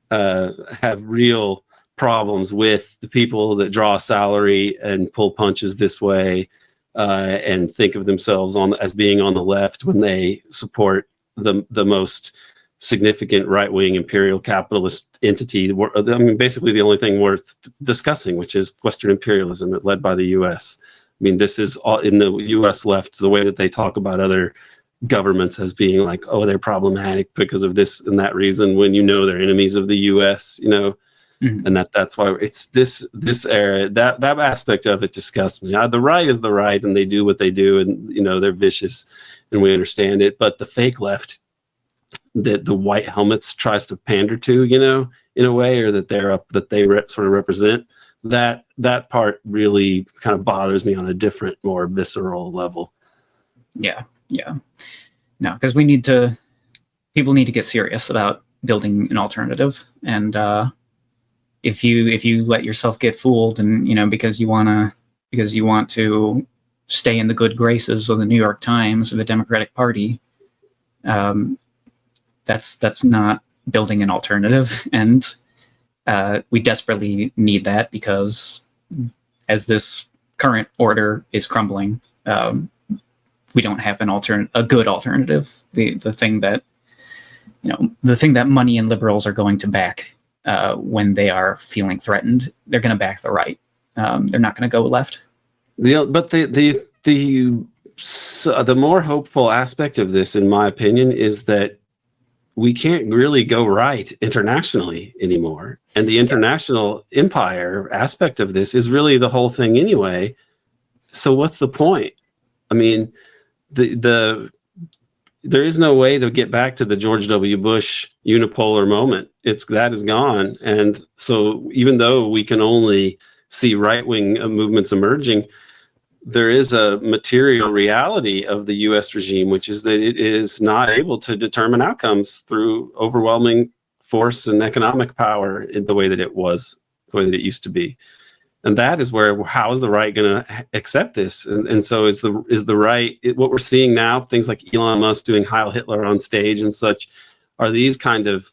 have real problems with the people that draw a salary and pull punches this way and think of themselves as being on the left when they support the most significant right-wing imperial capitalist entity. I mean, basically the only thing worth discussing, which is Western imperialism led by the U.S. I mean, this is all in the U.S. left, the way that they talk about other governments as being like, they're problematic because of this and that reason, when they're enemies of the U.S., and that's why it's this era, that aspect of it disgusts me. The right is the right, and they do what they do, and they're vicious, and we understand it. But the fake left, that the white helmets tries to pander to, in a way, or that sort of represent, that part really kind of bothers me on a different, more visceral level. Yeah. No, because people need to get serious about building an alternative, and if you let yourself get fooled, and because you want to stay in the good graces of the New York Times or the Democratic Party, that's not building an alternative. And we desperately need that, because as this current order is crumbling, we don't have a good alternative. The thing that, the thing that money and liberals are going to back when they are feeling threatened, they're going to back the right. They're not going to go left. But the more hopeful aspect of this, in my opinion, is that we can't really go right internationally anymore. And the international empire aspect of this is really the whole thing anyway. So what's the point? I mean, there is no way to get back to the George W. Bush unipolar moment. That is gone. And so even though we can only see right-wing movements emerging, there is a material reality of the U.S. regime, which is that it is not able to determine outcomes through overwhelming force and economic power in the way that it used to be. And that is where, how is the right going to accept this? And so is the right, what we're seeing now, things like Elon Musk doing Heil Hitler on stage and such, are these kind of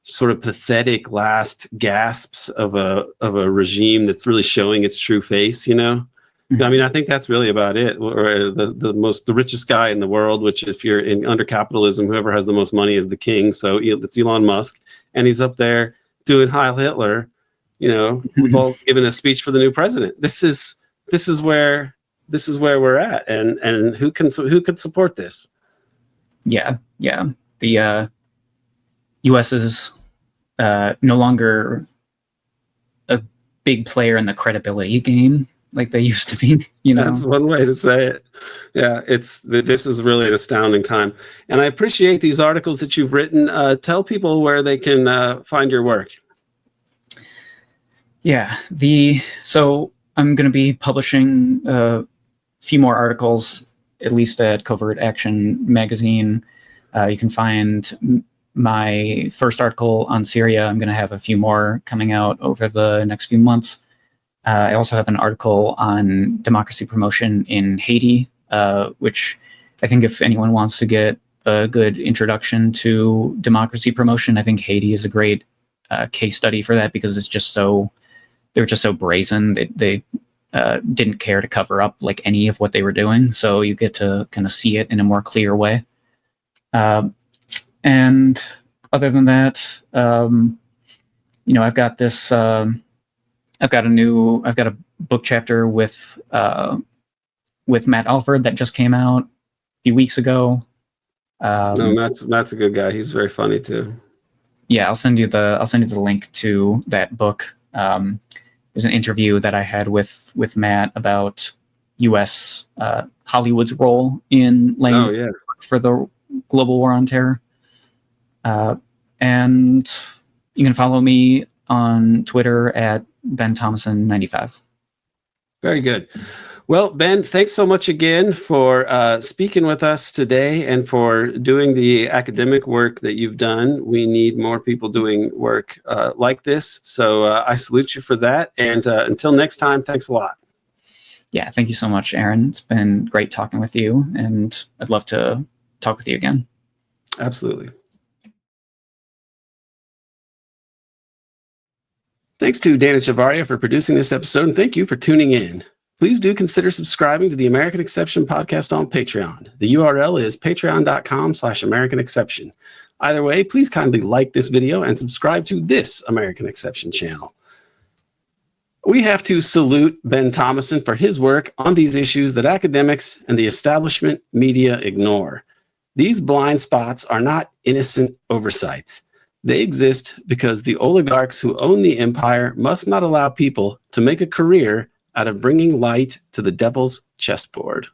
sort of pathetic last gasps of a regime that's really showing its true face, I mean, I think that's really about it. Or the richest guy in the world, which if you're under capitalism, whoever has the most money is the king. So it's Elon Musk, and he's up there doing Heil Hitler. We've all given a speech for the new president. This is where we're at, and who could support this? Yeah. The U.S. is no longer a big player in the credibility game like they used to be. That's one way to say it. Yeah, this is really an astounding time, and I appreciate these articles that you've written. Tell people where they can find your work. Yeah, so I'm going to be publishing a few more articles, at least at CovertAction Magazine. You can find my first article on Syria. I'm going to have a few more coming out over the next few months. I also have an article on democracy promotion in Haiti, which I think if anyone wants to get a good introduction to democracy promotion, I think Haiti is a great case study for that, because they were just so brazen. They didn't care to cover up like any of what they were doing. So you get to kind of see it in a more clear way. And other than that, I've got this. I've got a book chapter with Matt Alford that just came out a few weeks ago. Matt's a good guy. He's very funny too. Yeah, I'll send you the link to that book. There's an interview that I had with Matt about U.S. Hollywood's role in laying for the global war on terror. And you can follow me on Twitter at Ben Thomason 95. Very good. Well, Ben, thanks so much again for speaking with us today and for doing the academic work that you've done. We need more people doing work like this. So I salute you for that. And until next time, thanks a lot. Yeah, thank you so much, Aaron. It's been great talking with you, and I'd love to talk with you again. Absolutely. Thanks to Dan and Chavarria for producing this episode, and thank you for tuning in. Please do consider subscribing to the American Exception podcast on Patreon. The URL is patreon.com/American Exception. Either way, please kindly like this video and subscribe to this American Exception channel. We have to salute Ben Thomason for his work on these issues that academics and the establishment media ignore. These blind spots are not innocent oversights. They exist because the oligarchs who own the empire must not allow people to make a career out of bringing light to the devil's chessboard.